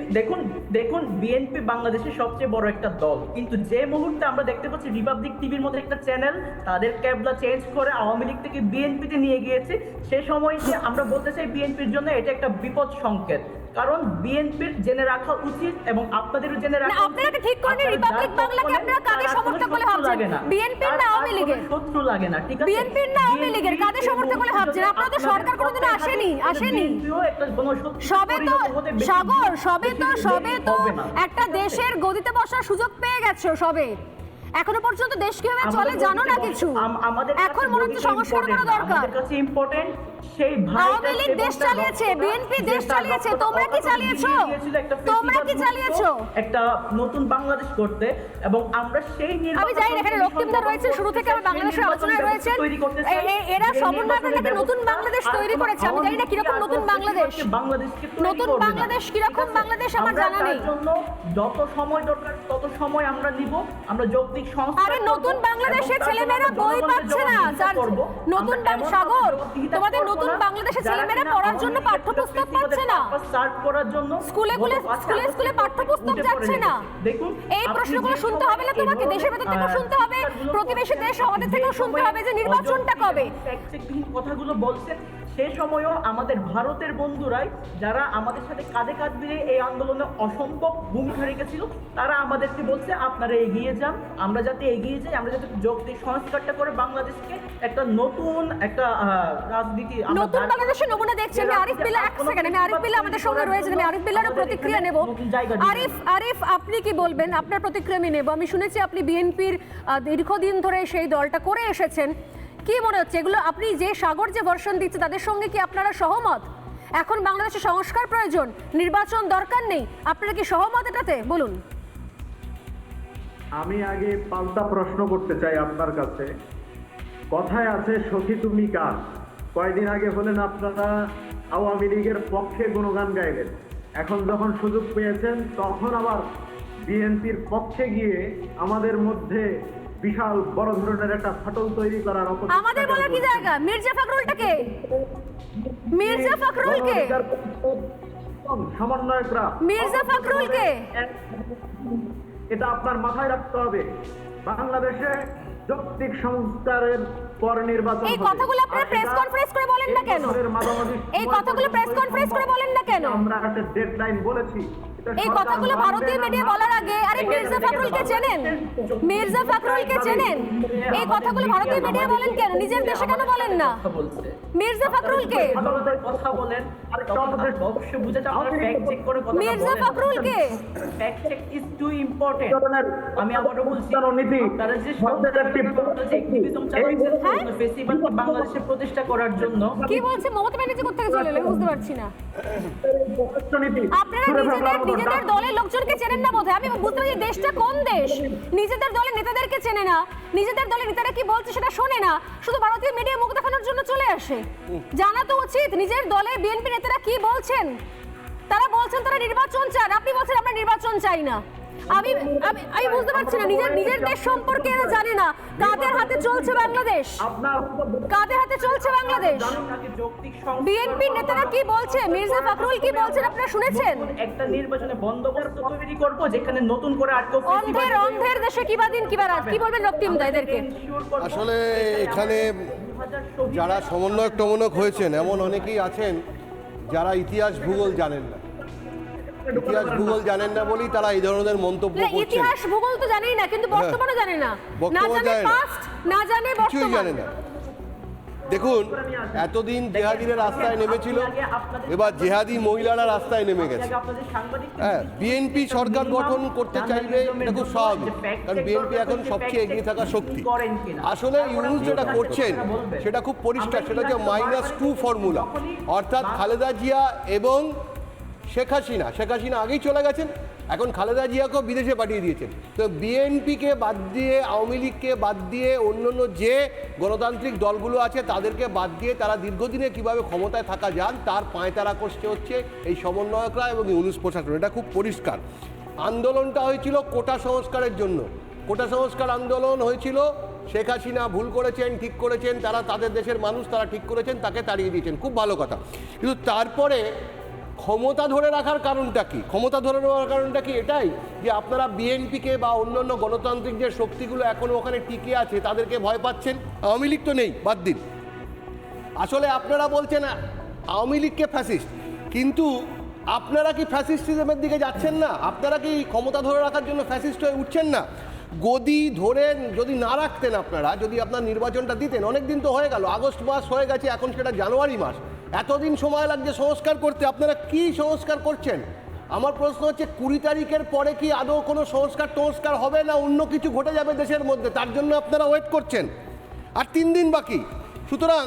দেখুন বিএনপি বাংলাদেশের সবচেয়ে বড় একটা দল, কিন্তু যে মুহূর্তে আমরা দেখতে পাচ্ছি রিপাবলিক টিভির মধ্যে একটা চ্যানেল তাদের ক্যাবলা চেঞ্জ করে আওয়ামী লীগ থেকে বিএনপিতে নিয়ে গিয়েছে, সে সময়তে আমরা বলতে চাই বিএনপির জন্য এটা একটা বিপদ সংকেত। কারণ বিএনপির জেনে রাখা উচিত এবং আপনাদেরও জেনে না, রাখা আপনারা কি ঠিক করেন রিপাবলিক বাংলাকে আপনারা কাদের সমর্থক বলে ভাবছেন? বিএনপির না আওয়ামী লীগের? শত্রু লাগে না, ঠিক আছে? বিএনপির না আওয়ামী লীগের? কাদের সমর্থক বলে ভাবছেন? আপনারা তো সরকার কোনোদিন আসেনি। সবে তো সাগর, সবে তো একটা দেশের গদিতে বসার সুযোগ পেয়ে গেছো সবে। এখনো পর্যন্ত দেশ কিভাবে চলে জানো না কিছু। এখন মনে হচ্ছে সংস্কার করা দরকার। আমাদের কাছে ইম্পর্টেন্ট সেই আওয়ামী লীগ দেশ চালিয়েছে, বিএনপি দেশ চালিয়েছে, তোমরা কি চালিয়েছো? তোমরা কি চালিয়েছো? একটা নতুন বাংলাদেশ করতে, এবং আমরা সেই আমি জানি এখানে রক্তিমদার রয়েছে, শুরু থেকে আমি বাংলাদেশের আলোচনায় রয়েছেন। এরা সমন্বয় করে একটা নতুন বাংলাদেশ তৈরি করেছে। আমি জানি না কিরকম নতুন বাংলাদেশ, নতুন বাংলাদেশ কিরকম বাংলাদেশ আমার জানা নেই। যত সময় দরকার তত সময় আমরা নিব। আমরা যৌক্তিক সংস্কার, আরে নতুন বাংলাদেশের ছেলেমেয়েরা বই পাচ্ছে না, নতুন সাগর, তোমাদের নতুন বাংলাদেশের ছেলেমেয়েরা পড়ার জন্য পাঠ্যপুস্তক পাচ্ছে না, সার্চ করার জন্য স্কুলে পাঠ্যপুস্তক যাচ্ছে না। দেখুন, এই প্রশ্নগুলো শুনতে হবে না তোমাকে? দেশের ভেতর থেকেও শুনতে হবে, প্রতিবেশী দেশ আমাদের থেকেও শুনতে হবে যে নির্বাচনটা কবে। কথাগুলো বলছেন সে সময়ও আমাদের ভারতের বন্ধুরাই, যারা আমাদের সাথে কাঁধে কাঁধ মিলিয়ে এই আন্দোলনে অসম্ভব ভূমিকা রেখেছিল, তারা আমাদেরকে বলছে আপনারা এগিয়ে যান, আমরা যাতে এগিয়ে যাই, আমরা যাতে যৌক্তিক সংস্কারটা করে বাংলাদেশকে একটা নতুন একটা রাজনীতি, নতুন বাংলাদেশের নমুনা দেখছেন। আমি আরিফ বিল্লাহ, এক সেকেন্ড, আমি আরিফ বিল্লাহ আমাদের সঙ্গে রয়েছে, আমি আরিফ বিল্লাহর প্রতিক্রিয়া নেব। আরিফ আপনি কি বলবেন? আপনার প্রতিক্রিয়া আমি নেব। আমি শুনেছি আপনি বিএনপির দীর্ঘদিন ধরে সেই দলটা করে এসেছেন। কি মনে হচ্ছে এগুলো আপনি যে সাগর যে ভার্সন দিচ্ছে তাদের সঙ্গে কি আপনারা সহমত? এখন বাংলাদেশে সংস্কার প্রয়োজন, নির্বাচন দরকার নেই, আপনারা কি সহমত এটাতে? বলুন। আমি আগে পাল্টা প্রশ্ন করতে চাই আপনার কাছে। কথায় আছে সখী তুমি কার। কয়েকদিন আগে বলেন আপনারা আওয়ামী লীগের পক্ষে গুণগান গাইলেন, এখন যখন সুযোগ পেয়েছেন তখন আবার বিএনপির পক্ষে গিয়ে আমাদের মধ্যে বিশাল বড় ধরনের একটা ফাটল তৈরি করার আমাদের বলার কি জায়গা? মির্জা ফখরুলটাকে, মির্জা ফখরুলকে, সমন্বয়করা, মির্জা ফখরুলকে, এটা আপনার মাথায় রাখতে হবে। বাংলাদেশে যৌক্তিক সংস্কারের পর নির্বাচন, এই কথাগুলো আপনারা প্রেস কনফারেন্স করে বলেন না কেন? এই কথাগুলো প্রেস কনফারেন্স করে বলেন না কেন? আমরা একটা ডেডলাইন বলেছি। এই কথাগুলো ভারতীয় মিডিয়া বলার আগে, আরে মির্জা ফখরুলকে চেনেন? মির্জা ফখরুলকে চেনেন? এই কথাগুলো ভারতীয় মিডিয়া বলেন কেন? নিজের দেশে কেন বলেন না? মির্জা ফখরুলকে, কথা বলেন, আর অবশ্যই বুঝাতে আপনারা ফ্যাক্ট চেক করে কথা বলেন। মির্জা ফখরুলকে, fact check is too important. আমি আবারও বলছি, তারা যে অ্যাক্টিভিজম চালাচ্ছেন ফেস্টিভ্যালকে বাংলাদেশে প্রতিষ্ঠা করার জন্য। কি বলছে মমতা ব্যানার্জি? কোথা থেকে চলে এলেন বুঝতে পারছি না। আপনারা নিজেদের দলের লোকজনকে চেনেন না বোধহয়। আমি বুঝতে পারছি দেশটা কোন দেশ। নিজেদের দলের নেতাদেরকে চেনে না, নিজেদের দলের নেতারা কি বলছে সেটা শোনে না, শুধু ভারতীয় মিডিয়া মুখ দেখানোর জন্য চলে আসে। জানা তো উচিত নিজের দলের বিএনপি নেতারা কি বলছেন। তারা বলছেন তারা নির্বাচন চান, আপনি বলছেন আমরা নির্বাচন চাই না। আমি বুঝতে পারছি না, নিজের দেশ সম্পর্কে এরা জানে না। কাদের হাতে চলছে বাংলাদেশ? কাদের হাতে চলছে বাংলাদেশ? বিএনপি নেতারা কি বলছে, মির্জা ফখরুল কি বলছেন আপনারা শুনেছেন? একটা নির্বাচনে বন্দোবস্ত তৈরি করব যেখানে নতুন করে আর কেউ অন্ধের দেশে কিবা দিন কিবা রাত, কি বলবেন রক্তিম দা এদেরকে? আসলে এখানে যারা সমন্বয়ক টমনক হয়েছেন এমন অনেকেই আছেন যারা ইতিহাস ভূগোল জানেন না। ইতিহাস ভূগোল জানেন না বলেই তারা এই ধরনের মন্তব্য করছেন। ইতিহাস ভূগোল তো জানেই না, কিন্তু বর্তমানও জানে না, না জানে পাস্ট, না জানে বর্তমান, জানে না। দেখুন, এতদিন জেহাদিরা রাস্তায় নেমেছিল, এবার জেহাদি মহিলারা রাস্তায় নেমে গেছে। হ্যাঁ, বিএনপি সরকার গঠন করতে চাইবে, এটা খুব স্বাভাবিক, কারণ বিএনপি এখন সবচেয়ে এগিয়ে থাকা শক্তি। আসলে ইউনূস যেটা করছেন সেটা খুব পরিষ্কার, সেটা হচ্ছে -2 ফর্মুলা, অর্থাৎ খালেদা জিয়া এবং শেখ হাসিনা আগেই চলে গেছেন, এখন খালেদা জিয়াকেও বিদেশে পাঠিয়ে দিয়েছেন। তো বিএনপিকে বাদ দিয়ে, আওয়ামী লীগকে বাদ দিয়ে, অন্যান্য যে গণতান্ত্রিক দলগুলো আছে তাদেরকে বাদ দিয়ে তারা দীর্ঘদিনে কিভাবে ক্ষমতায় থাকা যান তার পায়তারা করতে হচ্ছে এই সমন্বয়করা এবং ইউনূস প্রশাসন। এটা খুব পরিষ্কার। আন্দোলনটা হয়েছিল কোটা সংস্কারের জন্য, কোটা সংস্কার আন্দোলন হয়েছিল। শেখ হাসিনা ভুল করেছেন, ঠিক করেছেন, তারা তাদের দেশের মানুষ তারা ঠিক করেছেন, তাকে তাড়িয়ে দিয়েছেন, খুব ভালো কথা। কিন্তু তারপরে ক্ষমতা ধরে রাখার কারণটা কি? ক্ষমতা ধরে রাখার কারণটা কি এটাই যে আপনারা বিএনপিকে বা অন্যান্য গণতান্ত্রিক যে শক্তিগুলো এখনও ওখানে টিকে আছে তাদেরকে ভয় পাচ্ছেন? আওয়ামী লীগ তো নেই, বাদ দিন। আসলে আপনারা বলছেন আওয়ামী লীগকে ফ্যাসিস্ট, কিন্তু আপনারা কি ফ্যাসিস্টিজমের দিকে যাচ্ছেন না? আপনারা কি ক্ষমতা ধরে রাখার জন্য ফ্যাসিস্ট হয়ে উঠছেন না? গদি ধরে যদি না রাখতেন আপনারা, যদি আপনার নির্বাচনটা দিতেন, অনেক দিন তো হয়ে গেল, আগস্ট মাস হয়ে গেছে, এখন সেটা জানুয়ারি মাস, এতদিন সময় লাগছে সংস্কার করতে, আপনারা কি সংস্কার করছেন? আমার প্রশ্ন হচ্ছে 20 তারিখের পরে কি আদৌ কোনো সংস্কার হবে না অন্য কিছু ঘটে যাবে দেশের মধ্যে, তার জন্য আপনারা ওয়েট করছেন? আর 3 দিন বাকি। সুতরাং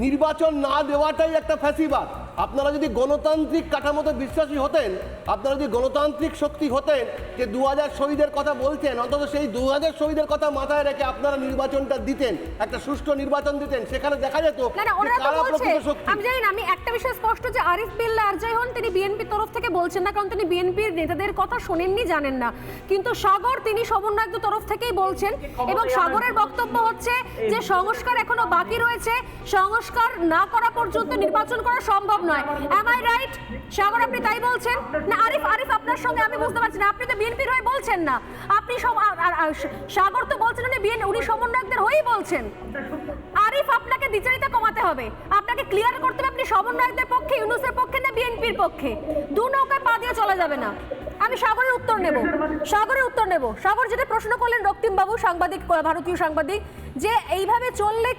নির্বাচন না দেওয়াটাই একটা ফ্যাসিবাদ। আপনারা যদি গণতান্ত্রিক কাঠামোতে বিশ্বাসী হতেন, আপনারা যদি গণতান্ত্রিক শক্তি হতেন, যে 2000 শহীদের কথা বলছেন, অন্তত সেই 2000 শহীদের কথা মাথায় রেখে আপনারা নির্বাচনটা দিতেন, একটা সুষ্ঠু নির্বাচন দিতেন, সেখানে দেখা যেত না, যে ওরা তো কারা বলছে, প্রকৃত শক্তি। আমি জানি না, আমি একটা বিষয় স্পষ্ট যে আরিফ বিল্লাহ আর যাই হন তিনি বিএনপির তরফ থেকে বলছেন না, কারণ তিনি বিএনপির নেতাদের কথা শোনেননি, জানেন না। কিন্তু সাগর তিনি সমন্বয়কদের তরফ থেকেই বলছেন, এবং সাগরের বক্তব্য হচ্ছে যে সংস্কার এখনো বাকি রয়েছে, সংস্কার না করা পর্যন্ত নির্বাচন করা সম্ভব নয়। এম আই রাইট সাগর, আপনি তাই বলছেন? না আরিফ, আপনার সঙ্গে আমি বুঝতে পারছি না, আপনি তো বিএনপির হয়ে বলছেন না, আপনি সাগর তো বলছেন উনি সমন্বয়কদের হয়েই বলছেন। আরিফ, আপনাকে দ্বিচারিতা কমাতে হবে, আপনাকে ক্লিয়ার করতে হবে আপনি সমন্বয়কদের পক্ষে, ইউনূসের পক্ষে না বিএনপির পক্ষে। দু নৌকায় পা দিয়ে চলা যাবে না। আমি সাগরের উত্তর নেব। সাগর যেটা প্রশ্ন করলেন রক্তিম বাবু, সাংবাদিক, ভারতীয় সাংবাদিক, যে এইভাবে চললে,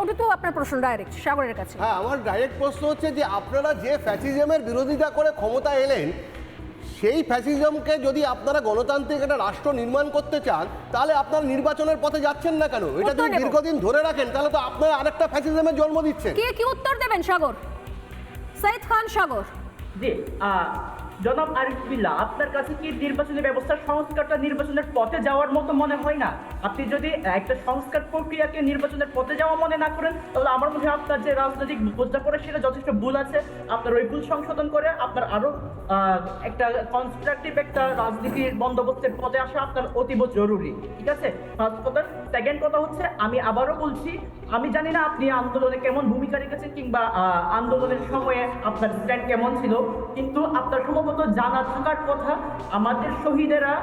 ওটা তো আপনার প্রশ্ন ডাইরেক্ট সাগরের কাছে। হ্যাঁ, আমার ডাইরেক্ট প্রশ্ন হচ্ছে যে আপনারা যে ফ্যাসিজমের বিরোধিতা করে ক্ষমতা এলেন, সেই ফ্যাসিজমকে যদি আপনারা গণতান্ত্রিক একটা রাষ্ট্র নির্মাণ করতে চান, তাহলে আপনারা নির্বাচনের পথে যাচ্ছেন না কেন? এটা যদি দীর্ঘদিন ধরে রাখেন, তাহলে তো আপনারা আরেকটা ফ্যাসিজমের জন্ম দিচ্ছেন। কি উত্তর দেবেন সাগর? সাইদ খান সাগর। জি, জনাব আরিফ বিল্লাহ, আপনার কাছে কি নির্বাচনী ব্যবস্থার সংস্কারটা নির্বাচনের পথে যাওয়ার মতো মনে হয় না? আপনি যদি একটা সংস্কার প্রক্রিয়াকে নির্বাচনের পথে যাওয়া মনে না করেন, তাহলে আমার মনে হয় আপনার যে রাজনৈতিক বোঝাপড়া সেটা যথেষ্ট ভুল আছে। আপনার ওই ভুল সংশোধন করে আপনার আরো একটা কনস্ট্রাকটিভ একটা রাজনীতির বন্দোবস্তের পথে আসা আপনার অতীব জরুরি। ঠিক আছে, ফার্স্ট কথা। সেকেন্ড কথা হচ্ছে, আমি আবারও বলছি, আমি জানি না আপনি আন্দোলনে কেমন ভূমিকা রেখেছেন কিংবা আন্দোলনের সময়ে আপনার স্ট্যান্ড কেমন ছিল, কিন্তু আপনার সম্ভবত জানা থাকার কথা, আমাদের শহীদেরা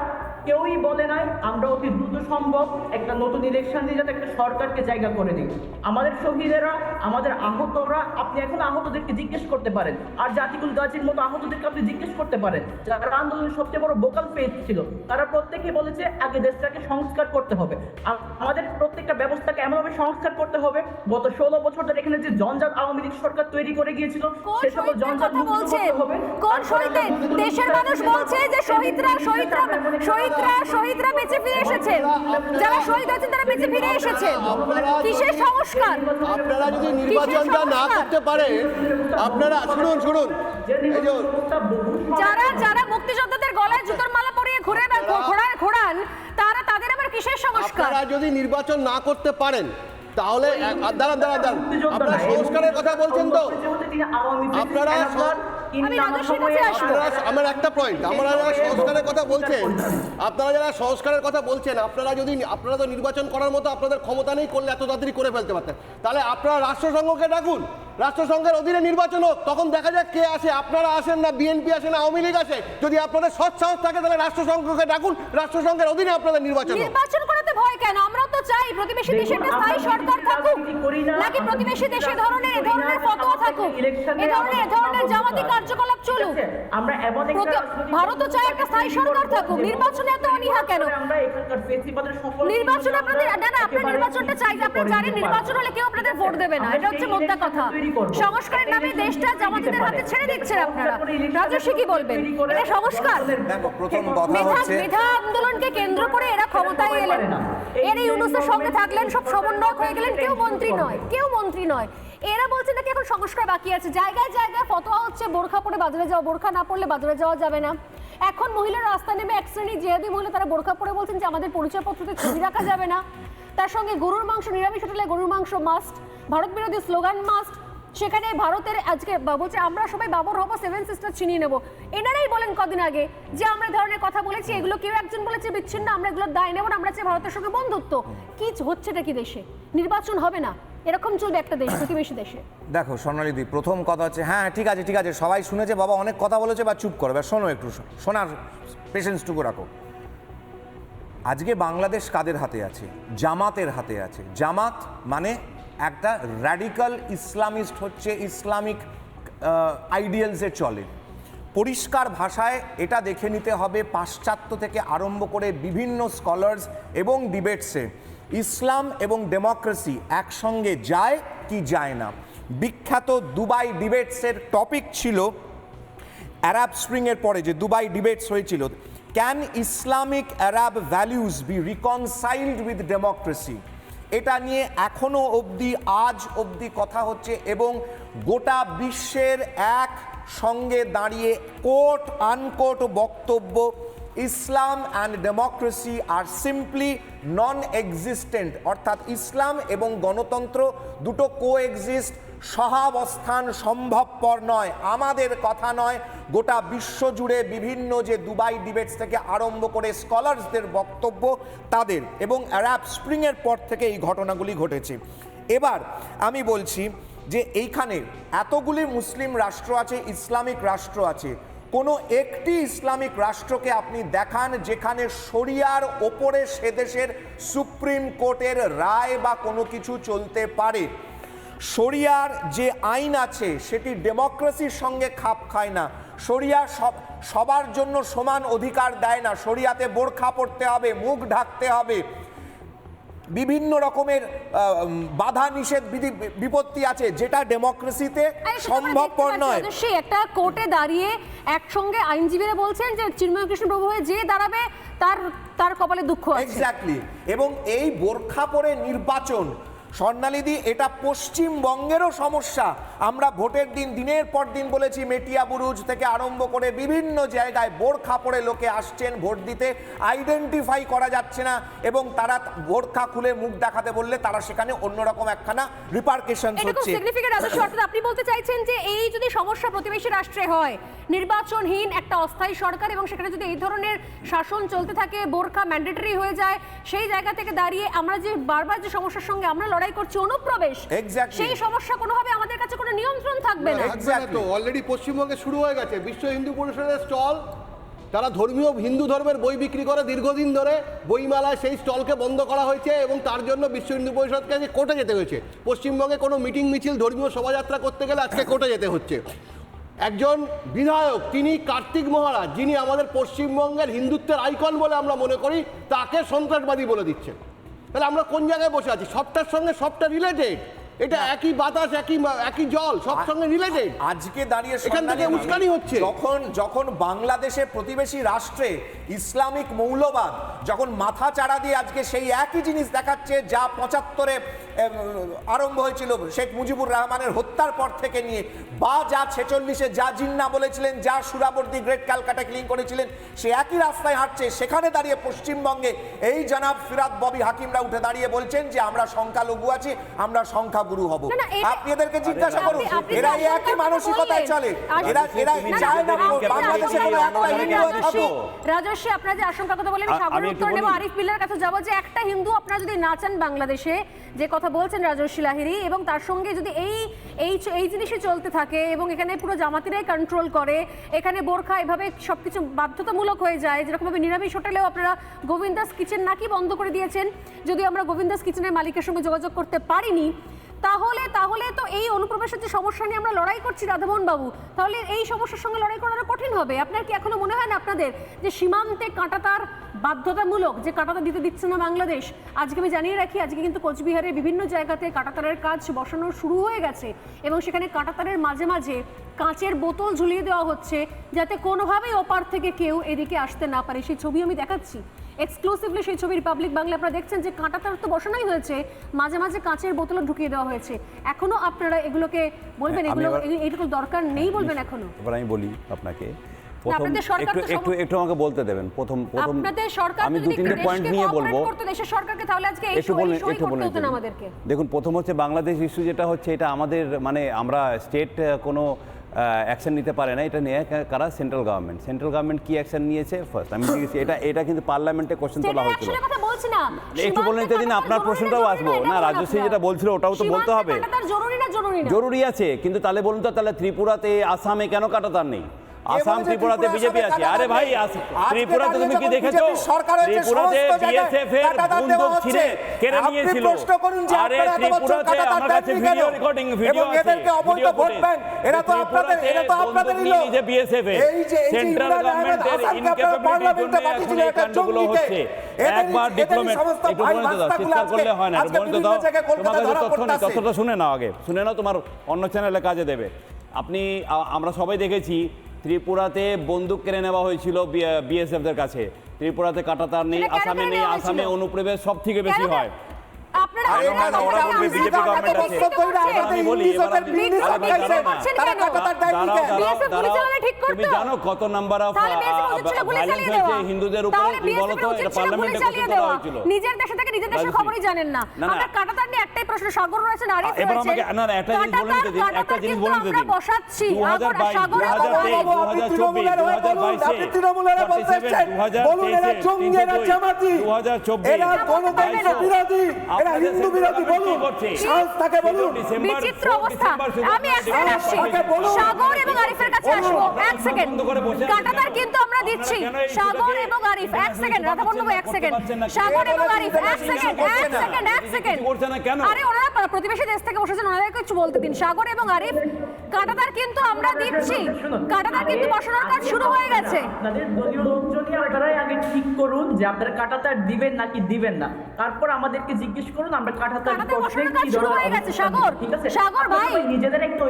কেউই বলে নাই আমরা অতি দ্রুত সম্ভব একটা নতুন ইলেকশন দিয়ে যাতে একটা সরকারকে জায়গা করে দিই। আমাদের শহীদেরা, আমাদের আহতরা, আপনি এখন আহতদেরকে জিজ্ঞেস করতে পারেন, আর জাতিকুল গাজীর মতো আহতদেরকে আপনি জিজ্ঞেস করতে পারেন, যারা আন্দোলনের সবচেয়ে বড় ভোকাল ফেস ছিল, তারা প্রত্যেকে বলেছে আগে দেশটাকে সংস্কার করতে হবে, আমাদের প্রত্যেকটা ব্যবস্থাকে এমনভাবে সংস্কার করতে হবে। গত 16 বছর ধরে এখানে যে জঞ্জাল আওয়ামী লীগ সরকার তৈরি করে গিয়েছিল, সে সকল জঞ্জাল মুক্ত করতে হবে। কোন শহীদের? দেশের মানুষ বলছে যে শহীদরা বেঁচে ফিরে এসেছে, যারা শহীদ হয়েছেন তারা বেঁচে ফিরে এসেছে। কিসের সংস্কার? আপনারা যদি নির্বাচনটা না করতে পারেন, আপনারা শুনুন, যারা মুক্তিযোদ্ধাদের গলায় জুতোর মালা পরিয়ে ঘোরান, তাদের আবার কিসের সংস্কার? আপনারা যদি নির্বাচন না করতে পারেন, তাহলে দাঁড়ান, আপনারা সংস্কারের কথা বলছেন তো? আপনারা আমার একটা পয়েন্ট, আপনারা যারা সংস্কারের কথা বলছেন, আপনারা তো নির্বাচন করার মতো আপনাদের ক্ষমতা নেই, করলে এত তাড়াতাড়ি করে ফেলতে পারতেন। তাহলে আপনারা রাষ্ট্রসংঘকে ডাকুন, রাষ্ট্রসংঘের অধীনে নির্বাচন হোক, তখন দেখা যাক কে আসে। আপনারা আসেন না, বিএনপি আসে না, আওয়ামী লীগ আসে। যদি আপনাদের সৎ সাহস থাকে, তাহলে রাষ্ট্রসংঘকে ডাকুন, রাষ্ট্রসংঘের অধীনে আপনাদের নির্বাচন হোক। নির্বাচন করাতে ভয় কেন? আমরাও তো চাই প্রতিবেশী দেশের একটা স্থায়ী সরকার থাকুক, নাকি প্রতিবেশী দেশে ধরনের ফতোয়া থাকুক, এ ধরনের জামাতি কার্যকলাপ চলুক। ভারতও চায় একটা স্থায়ী সরকার থাকুক, নির্বাচনে এত অনীহা কেন? নির্বাচন আপনার নির্বাচনটা চাই, আপনি জানেন নির্বাচন হলে কেউ আপনাদের ভোট দেবে না, এটা হচ্ছে মোদ্দা কথা। সংস্কারের নামে দেশটা জামাতিদের হাতে ছেড়ে দিচ্ছেন আপনারা। রাজস্বী কি বলবেন? এটা সংস্কার? মেধা আন্দোলনকে কেন্দ্র করে এরা ক্ষমতায় এলেন, এরা ইউনূসের সঙ্গে থাকলেন, সব সমন্বয়ক হয়ে গেলেন, কেউ মন্ত্রী নয়। এরা বলছে নাকি এখন সংস্কার বাকি আছে। জায়গায় জায়গায় ফতোয়া হচ্ছে বোরখা পরে বাজারে যাওয়া, বোরখা না পড়লে বাজারে যাওয়া যাবে না। এখন মহিলারা রাস্তা নেমে এক শ্রেণী জিহাদি মহিলা, তারা বোরখা পরে বলছেন যে আমাদের পরিচয়পত্রতে ছবি রাখা যাবে না। তার সঙ্গে গরুর মাংস, নিরামিষ হোটেলে গরুর মাংস মাস্ট, ভারত বিরোধী স্লোগান মাস্ট। সেখানে ভারতের আজকে বলছে আমরা সবাই বাবর হব, 7 সিস্টার ছিনিয়ে নেব। এনারাই বলেন কদিন আগে যে আমরা ধরনের কথা বলেছি, এগুলো কেউ একজন বলেছে বিচ্ছিন্ন, আমরা এগুলোর দায় নেব না, আমরা চাই ভারতের সঙ্গে বন্ধুত্ব। কি হচ্ছেটা কি দেশে? নির্বাচন হবে না, এরকম চলবে একটা দেশ, প্রতিবেশী দেশে। দেখো সোনালিদি, প্রথম কথা হচ্ছে, হ্যাঁ ঠিক আছে, সবাই শুনেছে, বাবা অনেক কথা বলেছে, বা চুপ করো, শোনো একটু, শোনার পেশেন্সটুকু রাখো। আজকে বাংলাদেশ কাদের হাতে আছে? জামাতের হাতে আছে। জামাত মানে একটা র্যাডিক্যাল ইসলামিস্ট, হচ্ছে ইসলামিক আইডিয়ালসে চলে। পরিষ্কার ভাষায় এটা দেখে নিতে হবে পাশ্চাত্য থেকে আরম্ভ করে বিভিন্ন স্কলার্স এবং ডিবেটসে ইসলাম এবং ডেমোক্রেসি একসঙ্গে যায় কি যায় না। বিখ্যাত দুবাই ডিবেটসের টপিক ছিল আরব স্প্রিংয়ের পরে যে দুবাই ডিবেটস হয়েছিল, can Islamic Arab values be reconciled with democracy. এটা নিয়ে এখনও অবধি আজ অবধি কথা হচ্ছে এবং গোটা বিশ্বের এক সঙ্গে দাঁড়িয়ে কোট আনকোট বক্তব্য, Islam and democracy are simply non existent, অর্থাৎ ইসলাম এবং গণতন্ত্র দুটো কোএক্সিস্ট, সহাবস্থান সম্ভবপর নয়। আমাদের কথা নয়, গোটা বিশ্ব জুড়ে বিভিন্ন যে দুবাই ডিবেটস থেকে আরম্ভ করে স্কলার্সদের বক্তব্য তাদের, এবং আরব স্প্রিংয়ের পর থেকে এই ঘটনাগুলি ঘটেছে। এবার আমি বলছি যে এইখানে এতগুলি মুসলিম রাষ্ট্র আছে, ইসলামিক রাষ্ট্র আছে, কোনো একটি ইসলামিক রাষ্ট্রকে আপনি দেখান যেখানে শরিয়ার ওপরে সে দেশের সুপ্রিম কোর্টের রায় বা কোনো কিছু চলতে পারে। শরিয়ার যে আইন আছে সেটি ডেমোক্রেসির সঙ্গে খাপ খায় না। শরিয়া সবার জন্য সমান অধিকার দেয় না। শরিয়াতে বোরখা পরতে হবে, মুখ ঢাকতে হবে, বিভিন্ন রকমের বাধা নিষেধ বিপত্তি আছে যেটা ডেমোক্রেসিতে সম্ভবপর নয়। সেই একটা কোর্টে দাঁড়িয়ে একসঙ্গে আইনজীবীরা বলছেন যে চিন্ময় কৃষ্ণ প্রভু হয়ে যে দাঁড়াবে তার কপালে দুঃখ আছে। এক্স্যাক্টলি। এবং এই বোরখা পরে নির্বাচন, স্বর্ণালিদি, এটা পশ্চিমবঙ্গেরও সমস্যা। আমরা ভোটের দিন দিনের পর দিন বলেছি, মেটিয়া বুরুজ থেকে আরম্ভ করে বিভিন্ন জায়গায় বোরখা পরে লোকে আসছেন ভোট দিতে, আইডেন্টিফাই করা যাচ্ছে না, এবং তারা বোরখা খুলে মুখ দেখাতে বললে তারা সেখানে অন্যরকম একখানা রিপারকেশন হচ্ছে। আপনি বলতে চাইছেন যে এই যদি সমস্যা প্রতিবেশী রাষ্ট্রে হয়, নির্বাচনহীন একটা অস্থায়ী সরকার, এবং সেখানে যদি এই ধরনের শাসন চলতে থাকে, বোরখা ম্যান্ডেটরি হয়ে যায়, সেই জায়গা থেকে দাঁড়িয়ে আমরা যে বারবার যে সমস্যার সঙ্গে আমরা লড়াই করছি, অনুপ্রবেশ, সেই সমস্যা কোনোভাবে আমাদের কাছে কোনো নিয়ন্ত্রণ থাকবে না। অলরেডি পশ্চিমবঙ্গে শুরু হয়ে গেছে বিশ্ব হিন্দু পরিষদের স্টল, তারা ধর্মীয় হিন্দু ধর্মের বই বিক্রি করে দীর্ঘদিন ধরে, বইমেলায় সেই স্টলকে বন্ধ করা হয়েছে এবং তার জন্য বিশ্ব হিন্দু পরিষদকে কোর্টে যেতে হয়েছে। পশ্চিমবঙ্গে কোনো মিটিং মিছিল ধর্মীয় শোভাযাত্রা করতে গেলে আজকে কোর্টে যেতে হচ্ছে। একজন বিধায়ক, তিনি কার্তিক মহারাজ, যিনি আমাদের পশ্চিমবঙ্গের হিন্দুত্বের আইকন বলে আমরা মনে করি, তাকে সন্ত্রাসবাদী বলে দিচ্ছেন। তাহলে আমরা কোন জায়গায় বসে আছি? সবটার সঙ্গে সবটা রিলেটেড, এটা একই বাতাস, একই জল, সব সঙ্গে রিলেটেড। আজকে দাঁড়িয়ে এখান থেকে উস্কানি হচ্ছে। যখন বাংলাদেশের প্রতিবেশী রাষ্ট্রে ইসলামিক মৌলবাদ যখন মাথা চাড়া দিয়ে আজকে সেই একই জিনিস দেখাচ্ছে যা ৭৫-এ আরম্ভ হয়েছিল শেখ মুজিবুর রহমানের হত্যার পর থেকে নিয়ে, বা যা ৪৬-এ যা জিন্না বলেছিলেন, যা সুরাবর্দী গ্রেট ক্যালকাটা ক্লিন করেছিলেন, সে একই রাস্তায় হাঁটছে। সেখানে দাঁড়িয়ে পশ্চিমবঙ্গে এই জনাব ফিরাদ ববি হাকিমরা উঠে দাঁড়িয়ে বলছেন যে আমরা সংখ্যালঘু আছি, আমরা সংখ্যাগুরু হব। আপনি এদেরকে জিজ্ঞাসা করুন, এরা একই মানসিকতায় চলে। এরা চায় না বাংলাদেশে কোনো একটা হিন্দু থাকো। রাজস্বী, আপনারা যে আশঙ্কার কথা বলেন, সাগরের উত্তর নেব, আরিফ বিল্লার কাছে যাব, যে একটা হিন্দু আপনারা যদি না চান বাংলাদেশে, যে কথা বলছেন রাজস্বী লাহিড়ী, এবং তার সঙ্গে যদি এই জিনিসই চলতে থাকে এবং এখানে পুরো জামাতিরাই কন্ট্রোল করে, এখানে বোরখা এভাবে সবকিছু বাধ্যতামূলক হয়ে যায়, যেরকমভাবে নিরামিষ হোটেলেও আপনারা গোবিন্দাস কিচেন নাকি বন্ধ করে দিয়েছেন, যদিও আমরা গোবিন্দাস কিচেনের মালিকের সঙ্গে যোগাযোগ করতে পারিনি, তাহলে তো এই অনুপ্রবেশের যে সমস্যা নিয়ে আমরা লড়াই করছি রাধামোহন বাবু, তাহলে এই সমস্যার সঙ্গে লড়াই করা কঠিন হবে। আপনার কি এখনো মনে হয় না আপনাদের যে সীমান্তে কাঁটাতার বাধ্যতামূলক, যে কাঁটাতার দিতে দিচ্ছে না বাংলাদেশ? আজকে আমি জানিয়ে রাখি, আজকে কিন্তু কোচবিহারের বিভিন্ন জায়গাতে কাঁটাতারের কাজ বসানো শুরু হয়ে গেছে, এবং সেখানে কাঁটাতারের মাঝে মাঝে কাঁচের বোতল ঝুলিয়ে দেওয়া হচ্ছে যাতে কোনোভাবেই ওপার থেকে কেউ এদিকে আসতে না পারে। সেই ছবি আমি দেখাচ্ছি এক্সক্লুসিভলি, সেই ছবি রিপাবলিক বাংলা। আপনারা দেখছেন যে কাঁটাতার তো বসানোই হয়েছে, মাঝে মাঝে কাঁচের বোতলও ঢুকিয়ে দেওয়া হয়েছে। এখনো আপনারা এগুলোকে বলবেন এইটুকু দরকার নেই বলবেন এখনো? এবার আমি বলি আপনাকে, একটু আমাকে বলতে দেবেন। প্রথম আমি ২-৩টে পয়েন্ট নিয়ে বলবো। দেখুন, প্রথম হচ্ছে বাংলাদেশ ইস্যু যেটা হচ্ছে, এটা আমাদের মানে আমরা স্টেট কোনো অ্যাকশন নিতে পারে না, এটা নিয়ে কারা? সেন্ট্রাল গভর্নমেন্ট কি অ্যাকশন নিয়েছে ফার্স্ট আমি দেখেছি। এটা কিন্তু পার্লামেন্টে কোশ্চেন তোলা হয়েছিল। একটু বলে নিতে দিন, আপনার প্রশ্নটাও আসবো না। রাজশ্রী যেটা বলছিল ওটাও তো বলতে হবে। জরুরি আছে, কিন্তু তাহলে বলুন তো, তাহলে ত্রিপুরাতে, আসামে কেন কাঁটাতার নেই? আসাম ত্রিপুরাতে বিজেপি আছে। আরে ভাই ত্রিপুরাতে তুমি কি দেখেছো? ত্রিপুরাতে বিএসএফ এর বন্দুক ছিঁড়ে কেড়ে নিয়েছিল। আরে ত্রিপুরাতে আমার কাছে ভিডিও রেকর্ডিং ভিডিও আছে, ভিডিও ফুটেজ। এরা তো আপনাদের নিজে বিএসএফ এর সেন্ট্রাল গভর্নমেন্টের ইনক্যাপাবিলিটির জন্য এখন এই কাণ্ডগুলো হচ্ছে। একবার ডিপ্লোমেট একটু বলে দাও, চিৎকার করলে হয় না, বলে দাও। তোমার কাছে তথ্য নেই, তথ্যটা শুনে নাও আগে, শুনে নাও, তোমার অন্য চ্যানেলে কাজে দেবে। আমরা সবাই দেখেছি ত্রিপুরাতে বন্দুক কেড়ে নেওয়া হয়েছিল বিএসএফদের কাছে। ত্রিপুরাতে কাঁটাতার নেই, আসামে নেই, আসামে অনুপ্রবেশ সব থেকে বেশি হয়। তুমি জানো কত নাম্বার অফ ভায়োলেন্স হয়েছে হিন্দুদের উপরে? বলো তো, এটা পার্লামেন্টে কোশ্চেন করা হয়েছিল। নিজের দেশে থেকে নিজের দেশের খবরই জানেন না। আমরা কাঁটাতার নিয়ে একটাই প্রশ্ন, সাগর রয়েছে, আরিফ রয়েছে। এবার আমাকে না একটা জিনিস বলে দিতে দিন, একটা জিনিস বলে দিতে দিন। 2022, 2023, 2024, 2022 তৃণমূলেরা বলছেন বলুন এরা জঙ্গি, এরা জামাতি, এরা গণতন্ত্র বিরোধী, এরা হিন্দু বিরোধী, বলুন সাহস থাকে বলুন। বিচিত্র অবস্থা। আমি এক সেকেন্ড আসছি, সাগর এবং আরিফের কাছে আসবো। এক সেকেন্ড, কাঁটাতার কিন্তু আমরা দিচ্ছি। সাগর এবং আরিফ, এক সেকেন্ড, রাধাবন্ধু এক সেকেন্ড, সাগর এবং আরিফ এক সেকেন্ড, এক সেকেন্ড। আরে ওনারা প্রতিবেশী দেশ থেকে বসেছেন, ওনাদেরকে কিছু বলতে দিন। সাগর এবং আরিফ, কাঁটাতার কিন্তু আমরা দিচ্ছি, কাঁটাতার কিন্তু বসানোর কাজ শুরু হয়ে গেছে। আপনাদের দলীয় লোকজনই আপনারাই আগে ঠিক করুন যে আপনারা কাঁটাতার দিবেন নাকি দিবেন না, তারপর আমাদেরকে জিজ্ঞেস করুন আমরা কাঁটাতার বসানোর কাজ শুরু হয়ে গেছে। সাগর, সাগর ভাই,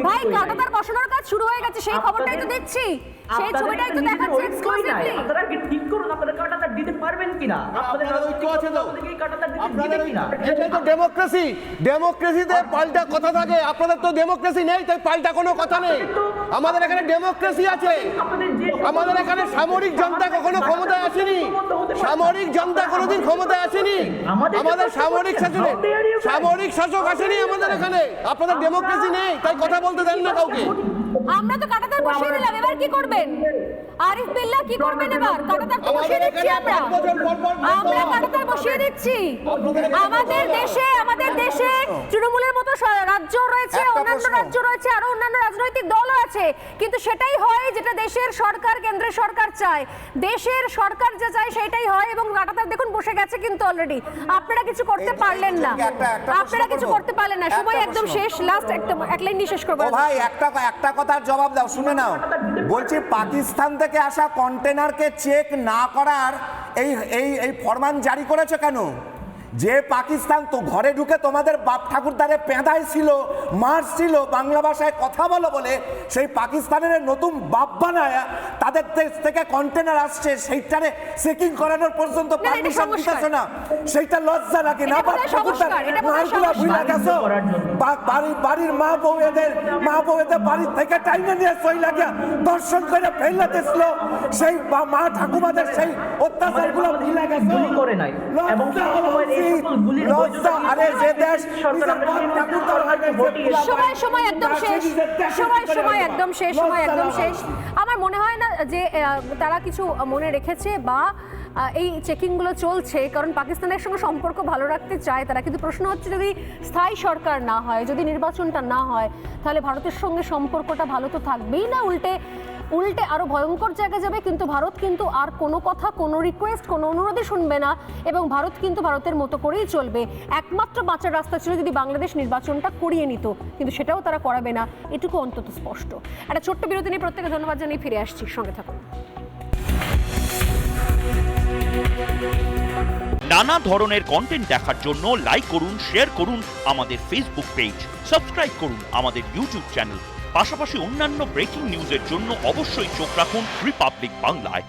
ভাই কাঁটাতার বসানোর কাজ শুরু হয়ে গেছে, সেই খবরটাই তো দিচ্ছি, সেই ছবিটাই তো দেখাচ্ছি এক্সক্লুসিভলি। আপনারা কি ঠিক করুন আপনারা কাঁটাতার দিতে পারবেন কিনা, আপনাদের ঐক্য আছে তো, আপনাদের কাঁটাতার দিতে কিনা। এটাই তো ডেমোক্রেসি, ডেমোক্রেসিতে পাল্টা কথা থাকে। আপনাদের তো ডেমোক্রেসি নেই, তাই পাল্টা কোনো কথা নেই। আমাদের এখানে ডেমোক্রেসি আছে। আমাদের এখানে সামরিক জনতা কখনো ক্ষমতায় আসেনি, সামরিক জনতা কোনোদিন ক্ষমতায় আসেনি। আমাদের সামরিক শাসক আসেনি আমাদের এখানে। আপনাদের ডেমোক্রেসি নেই, তাই কথা বলতে দেন না কাউকে। আমরা তো কাঁটাতার বসিয়ে দিলাম, এবার কি করবেন আরিফ বিল্লাহ, কি করবেন এবার? কাঁটাতার তো বসিয়ে দিচ্ছি আমরা, আমরা কাঁটাতার বসিয়ে দিচ্ছি। আমাদের দেশে তৃণমূলের মতো রাজ্য রয়েছে, অন্যান্য রাজ্য রয়েছে, আরো অন্যান্য রাজনৈতিক দলও আছে, কিন্তু সেটাই হয় যেটা দেশের সরকার, কেন্দ্রের সরকার চায়। দেশের সরকার যা চায় সেটাই হয়, এবং কাঁটাতার দেখুন বসে গেছে কিন্তু অলরেডি। আপনারা কিছু করতে পারলেন না, আপনারা কিছু করতে পারলেন না। সময় একদম শেষ, লাস্ট এক লাইন নিয়ে শেষ করবো ভাই। একটা কথার জবাব দাও, শুনে নাও। বলছি পাকিস্তান থেকে আসা কন্টেনারকে চেক না করার এই ফরমান জারি করেছে কেন? যে পাকিস্তান তো ঘরে ঢুকে তোমাদের বাপ ঠাকুরদারে পেঁদাই ছিল, মারছিল, বাংলা ভাষায় কথা বলো বলে সেই পাকিস্তানের নতুন বাপ বানায় তাদের দেশ থেকে কন্টেনার আসছে, সেইটারে চেকিং করানোর পর্যন্ত পারমিশন দিতেছ না। সেইটা লজ্জা লাগে না? বাপ ঠাকুরদার মারগুলা ভুলে গেছো। বাড়ির মা বউদের বাড়ির থেকে টাইমে নিয়ে সই লাগিয়া দর্শন করে ফেলে দিছিল, সেই মা ঠাকুমাদের সেই অত্যাচারগুলো ভুলে গেছো। করে নাই এবং সময় একদম শেষ। আমার মনে হয় না যে তারা কিছু মনে রেখেছে বা এই চেকিংগুলো চলছে কারণ পাকিস্তানের সঙ্গে সম্পর্ক ভালো রাখতে চায় তারা। কিন্তু প্রশ্ন হচ্ছে যদি স্থায়ী সরকার না হয়, যদি নির্বাচনটা না হয়, তাহলে ভারতের সঙ্গে সম্পর্কটা ভালো তো থাকবেই না, উল্টে আরো ভয়ঙ্কর জায়গায় যাবে। কিন্তু ভারত কিন্তু আর কোনো কথা, কোনো রিকোয়েস্ট, কোনো অনুরোধই শুনবে না, এবং ভারত কিন্তু ভারতের মতো করেই চলবে। একমাত্র বাঁচার রাস্তা ছিল যদি বাংলাদেশ নির্বাচনটা করিয়ে নিত, কিন্তু সেটাও তারা করাবে না, এটুকু অন্তত স্পষ্ট। একটা ছোট্ট বিরতি নিয়ে প্রত্যেকে ধন্যবাদ জানিয়ে ফিরে আসছি, সঙ্গে থাকুন। নানা ধরনের কন্টেন্ট দেখার জন্য লাইক করুন, শেয়ার করুন আমাদের ফেসবুক পেজ, সাবস্ক্রাইব করুন আমাদের ইউটিউব চ্যানেল। পাশাপাশি অন্যান্য ব্রেকিং নিউজের জন্য অবশ্যই চোখ রাখুন রিপাবলিক বাংলায়।